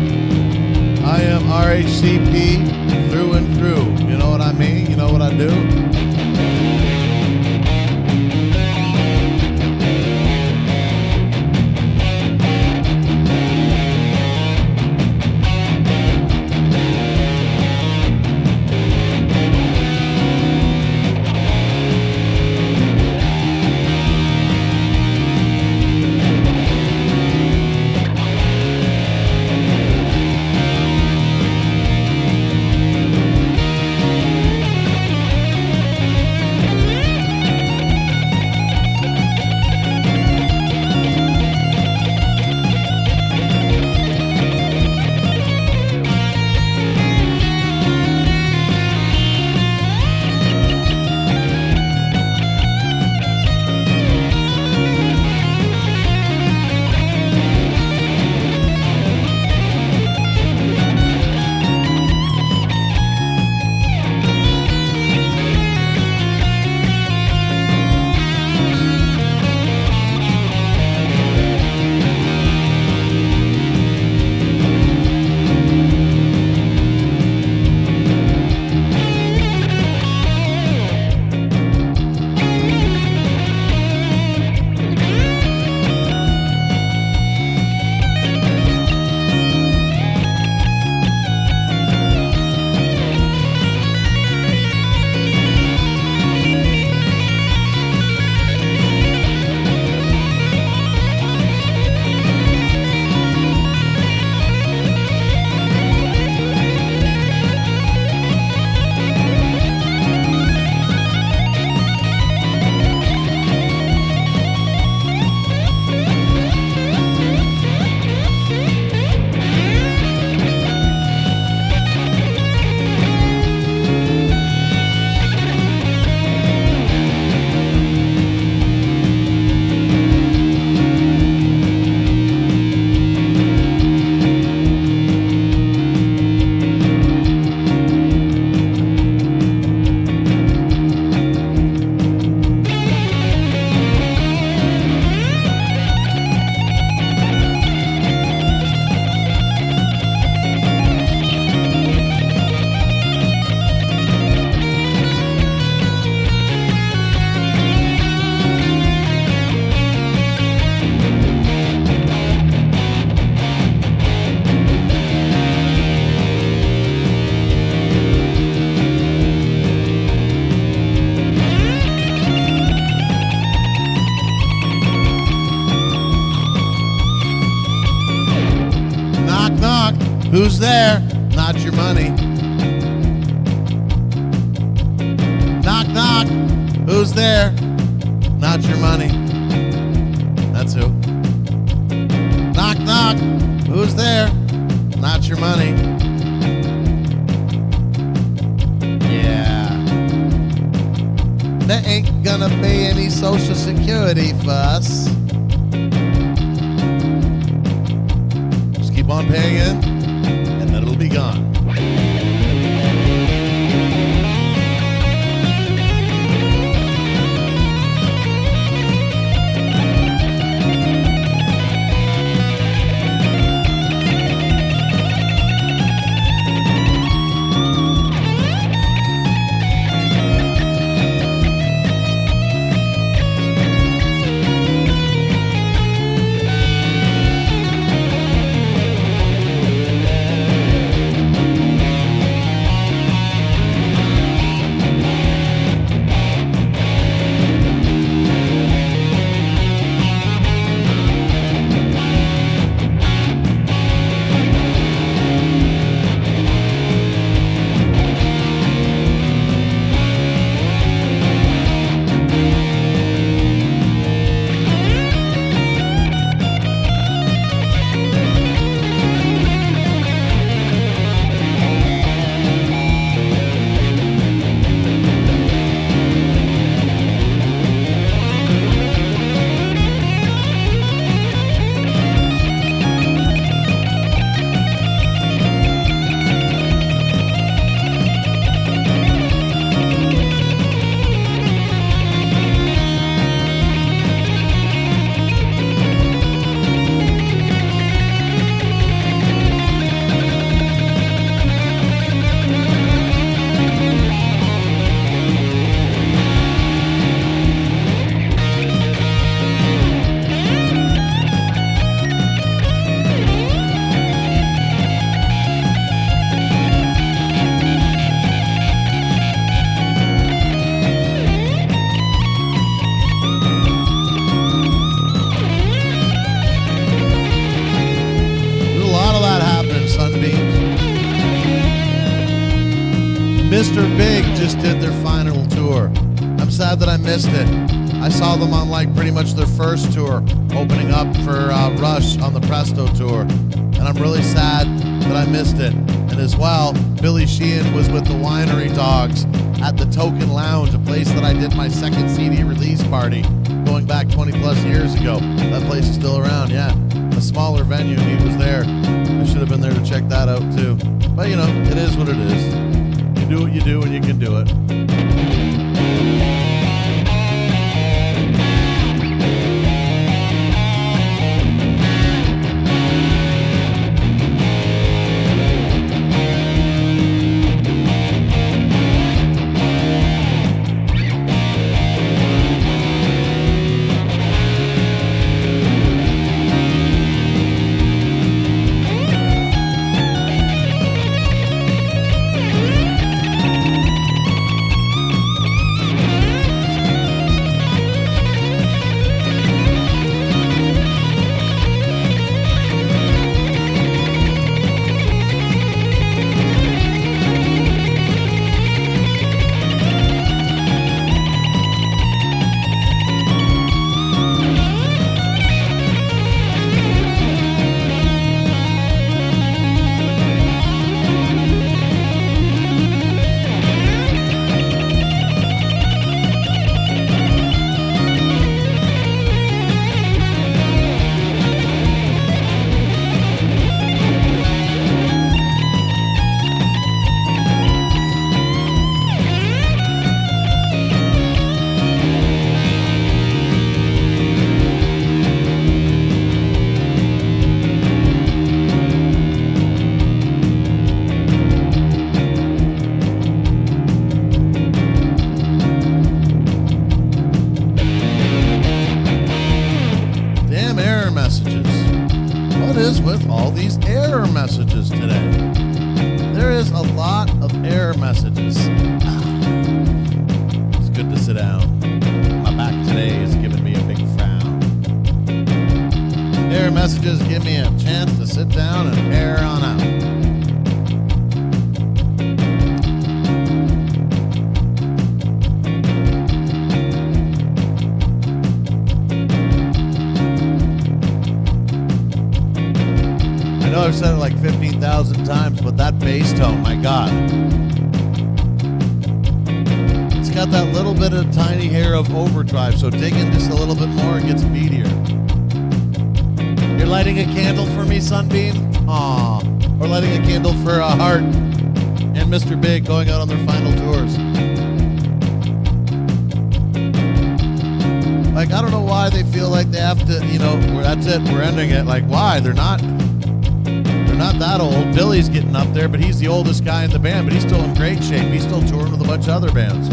I am RHCP through and through. You know what I mean? You know what I do? Who's there? Not your money. Knock, knock. Who's there? Not your money. That's who. Knock, knock. Who's there? Not your money. Yeah. There ain't gonna be any Social Security for us. Just keep on paying in, and then it'll be gone. Mr. Big just did their final tour. I'm sad that I missed it. I saw them on like pretty much their first tour, opening up for Rush on the Presto tour. And I'm really sad that I missed it. And as well, Billy Sheehan was with the Winery Dogs at the Token Lounge, a place that I did my second CD release party going back 20 plus years ago. That place is still around, yeah. A smaller venue, and he was there. I should have been there to check that out too. But you know, it is what it is. You do what you do and you can do it. With all these error messages today. There is a lot of error messages. It's good to sit down. My back today is giving me a big frown. Error messages give me a chance to sit down and err on out. I know I've said it like 15,000 times, but that bass tone, my God. It's got that little bit of tiny hair of overdrive, so dig in just a little bit more, it gets meatier. You're lighting a candle for me, Sunbeam? Aw. Or lighting a candle for Hart and Mr. Big going out on their final tours. Like, I don't know why they feel like they have to, you know, that's it, we're ending it. Like, why? They're not that old. Billy's getting up there, but he's the oldest guy in the band, but he's still in great shape. He's still touring with a bunch of other bands.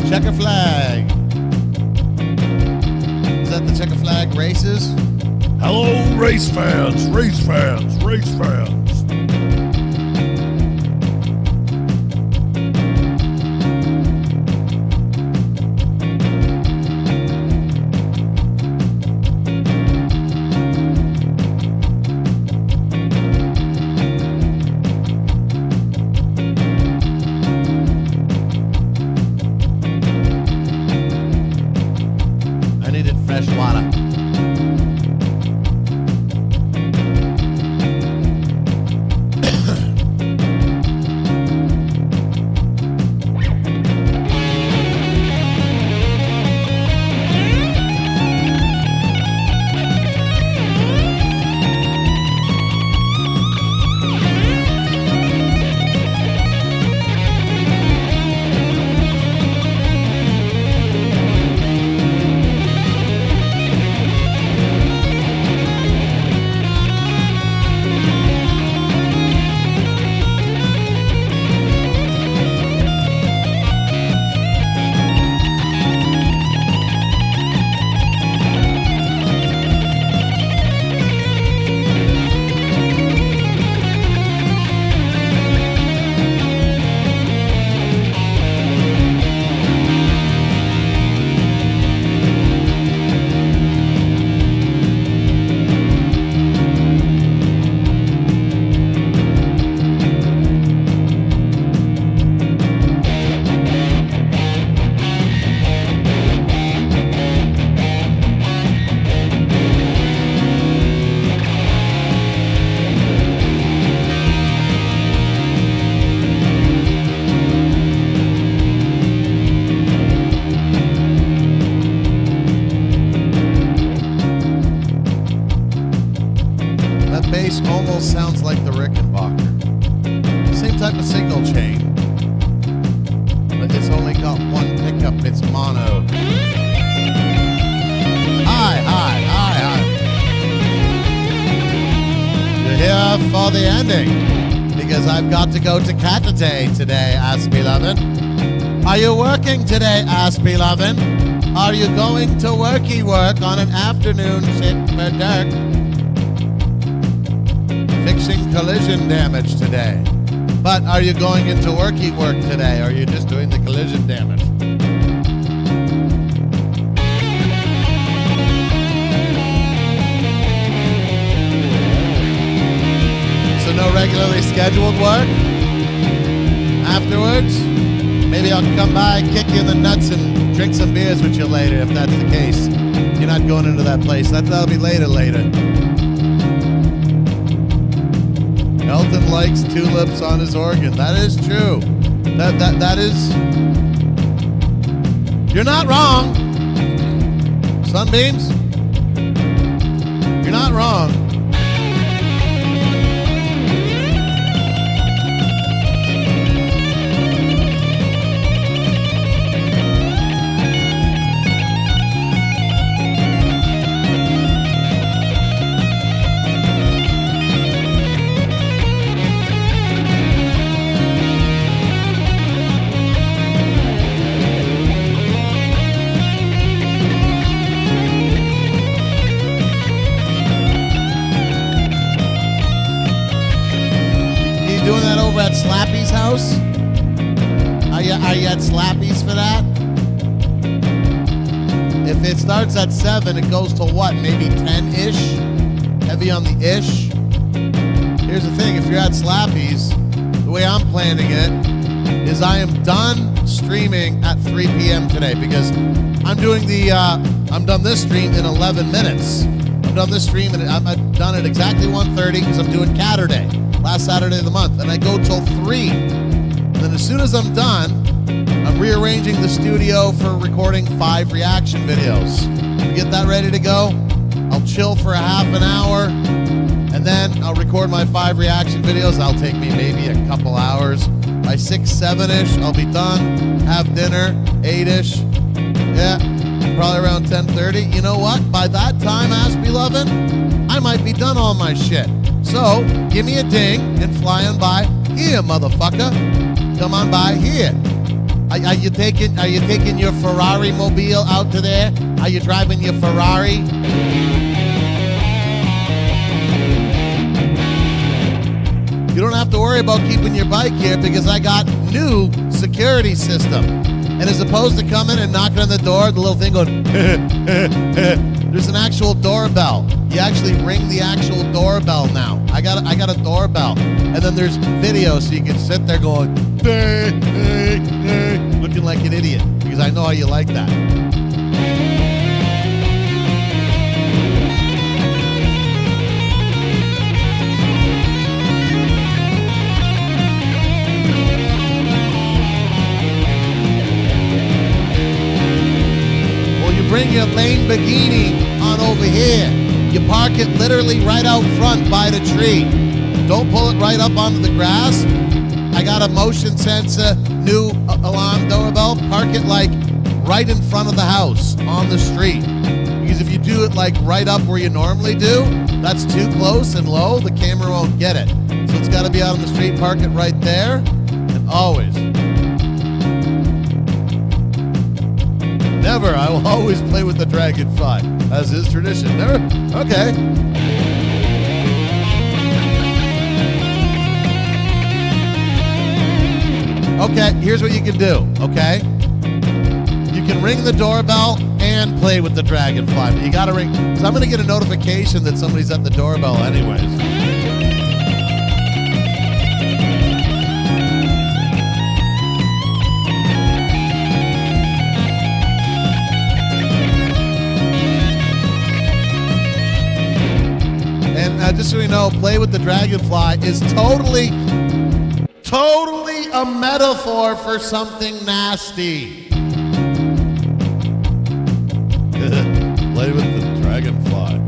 Checker flag. Is that the checker flag races? Hello, race fans, race fans, race fans. signal chain, but it's only got one pickup. It's mono. Hi. You're here for the ending because I've got to go to Catterday today, Ask Beloved. Are you working today, Ask Beloved? Are you going to worky work on an afternoon sit for Dirk? Fixing collision damage today. But are you going into worky work today, or are you just doing the collision damage? So no regularly scheduled work? Afterwards? Maybe I'll come by, kick you in the nuts, and drink some beers with you later, if that's the case. You're not going into that place. That'll be later. Elton likes tulips on his organ. That is true. That is... You're not wrong. Sunbeams? You're not wrong. Doing that over at Slappy's house? Are you at Slappy's for that? If it starts at 7, it goes to what? Maybe 10-ish? Heavy on the ish? Here's the thing, if you're at Slappy's, the way I'm planning it is I am done streaming at 3 p.m. today because I'm doing I'm done this stream in 11 minutes. I'm done this stream and I'm done at exactly 1:30 because I'm doing Catterday. Last Saturday of the month, and I go till 3. And then as soon as I'm done, I'm rearranging the studio for recording 5 reaction videos. We get that ready to go. I'll chill for a half an hour, and then I'll record my 5 reaction videos. That'll take me maybe a couple hours. By 6, 7-ish, I'll be done. Have dinner, 8-ish. Yeah, probably around 10:30. You know what? By that time, Ask Beloved, I might be done all my shit. So, give me a ding and fly on by here, motherfucker. Come on by here. Are you taking your Ferrari mobile out to there? Are you driving your Ferrari? You don't have to worry about keeping your bike here because I got new security system. And as opposed to coming and knocking on the door, the little thing going, there's an actual doorbell. You actually ring the actual doorbell now. I got a doorbell. And then there's video so you can sit there going, looking like an idiot. Because I know how you like that. Bring your Lamborghini on over here. You park it literally right out front by the tree. Don't pull it right up onto the grass. I got a motion sensor, new alarm doorbell. Park it like right in front of the house on the street. Because if you do it like right up where you normally do, that's too close and low, the camera won't get it. So it's got to be out on the street, park it right there, and always. Never. I will always play with the dragonfly, as is tradition. Never? Okay. Okay, here's what you can do, okay? You can ring the doorbell and play with the dragonfly, but you gotta ring, because I'm gonna get a notification that somebody's at the doorbell anyways. Just so you know, play with the dragonfly is totally a metaphor for something nasty. Play with the dragonfly.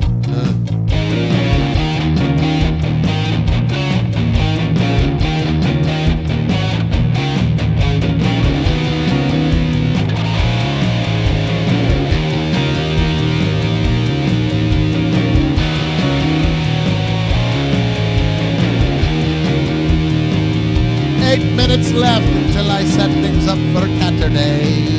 8 minutes left until I set things up for Saturday.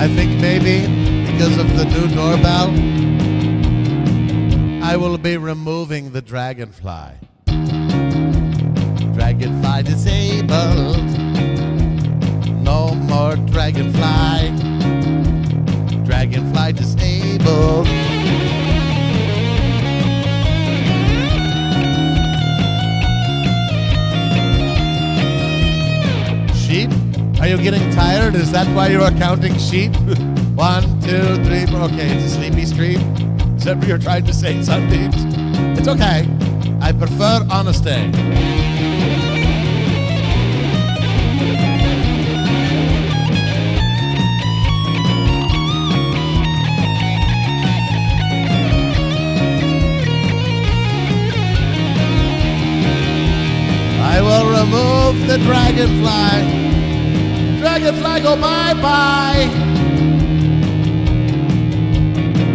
I think maybe because of the new doorbell, I will be removing the dragonfly. Dragonfly disabled. No more dragonfly. Dragonfly disabled. Sheep? Are you getting tired? Is that why you are counting sheep? 1, 2, 3, 4. Okay, it's a sleepy stream. Is that what you're trying to say, Sunbeams? It's okay. I prefer honesty. I will remove the dragonfly. Dragonfly, go bye-bye.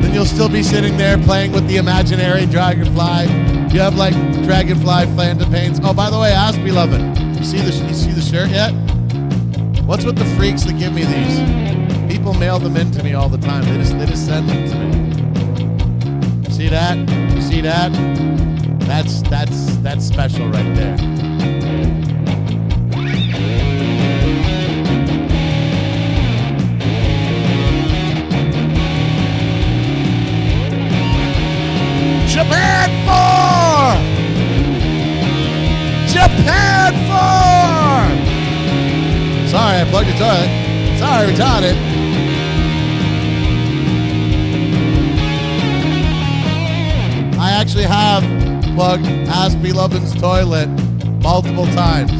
Then you'll still be sitting there playing with the imaginary dragonfly. You have like dragonfly phantom pains. Oh, by the way, ask me, lovin'. You see the shirt yet? What's with the freaks that give me these? People mail them in to me all the time. They just send them to me. See that? You see that? That's special right there. Japan 4! Japan 4! Sorry, I plugged your toilet. Sorry, retarded. I actually have plugged Ask Me Lovin's toilet multiple times.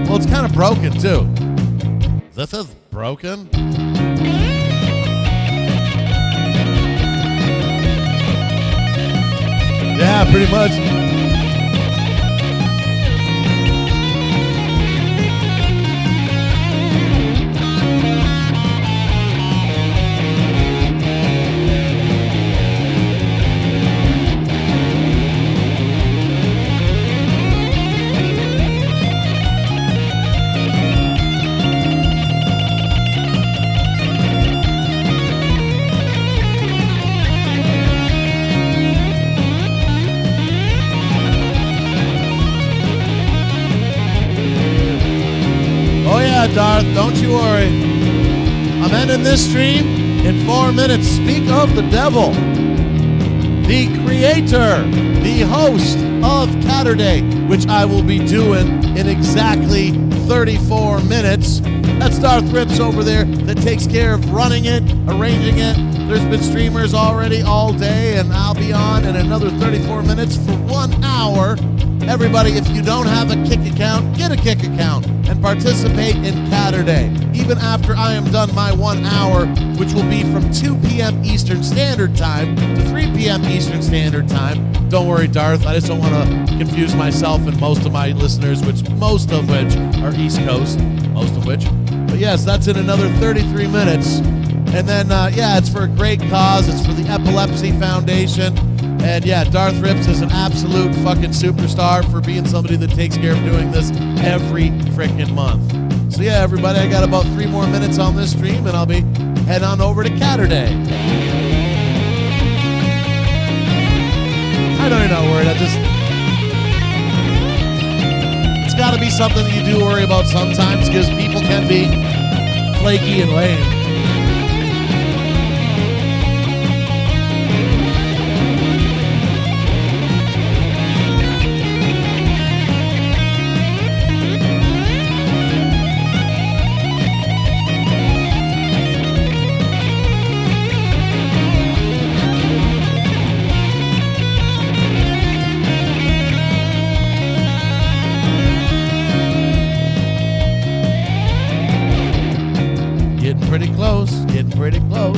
Well, it's kind of broken, too. This is broken? Yeah, pretty much. Darth, don't you worry. I'm ending this stream in 4 minutes. Speak of the devil, the creator, the host of Saturday, which I will be doing in exactly 34 minutes. That's Darth Rips over there that takes care of running it, arranging it. There's been streamers already all day, and I'll be on in another 34 minutes for 1 hour. Everybody, if you don't have a Kick account, get a Kick account and participate in Saturday. Even after I am done my 1 hour, which will be from 2 p.m. Eastern Standard Time to 3 p.m. Eastern Standard Time. Don't worry, Darth. I just don't want to confuse myself and most of my listeners, most of which are East Coast, most of which. But yes, that's in another 33 minutes. And then, it's for a great cause. It's for the Epilepsy Foundation. And yeah, Darth Rips is an absolute fucking superstar for being somebody that takes care of doing this every frickin' month. So yeah, everybody, I got about 3 more minutes on this stream, and I'll be heading on over to Catterday. I know you're not worried. It's got to be something that you do worry about sometimes, because people can be flaky and lame. Getting pretty close.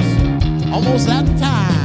Almost at time.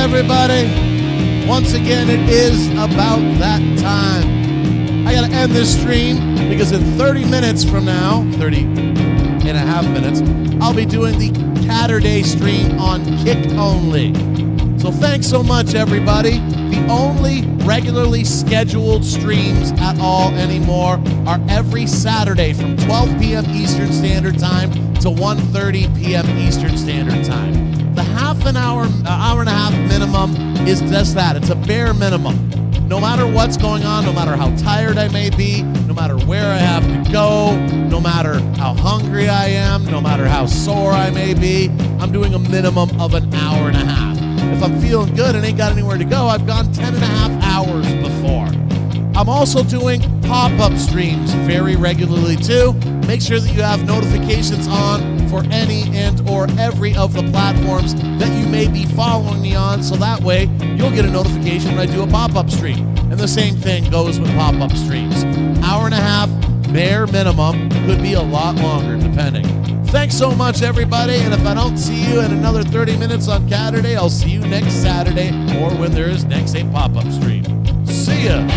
Everybody, once again, it is about that time. I gotta end this stream because in 30 minutes from now, 30 and a half minutes, I'll be doing the Catterday stream on Kick Only. So thanks so much, everybody. The only regularly scheduled streams at all anymore are every Saturday from 12 p.m. Eastern Standard Time to 1:30 p.m. Eastern Standard Time. The half an hour and a half minimum is just that. It's a bare minimum. No matter what's going on, no matter how tired I may be, no matter where I have to go, no matter how hungry I am, no matter how sore I may be, I'm doing a minimum of an hour and a half. If I'm feeling good and ain't got anywhere to go, I've gone 10 and a half hours before. I'm also doing pop-up streams very regularly too. Make sure that you have notifications on for any and or every of the platforms that you may be following me on, so that way you'll get a notification when I do a pop-up stream. And the same thing goes with pop-up streams. Hour and a half, bare minimum, could be a lot longer depending. Thanks so much, everybody, and if I don't see you in another 30 minutes on Catterday, I'll see you next Saturday or when there is next a pop-up stream. See ya!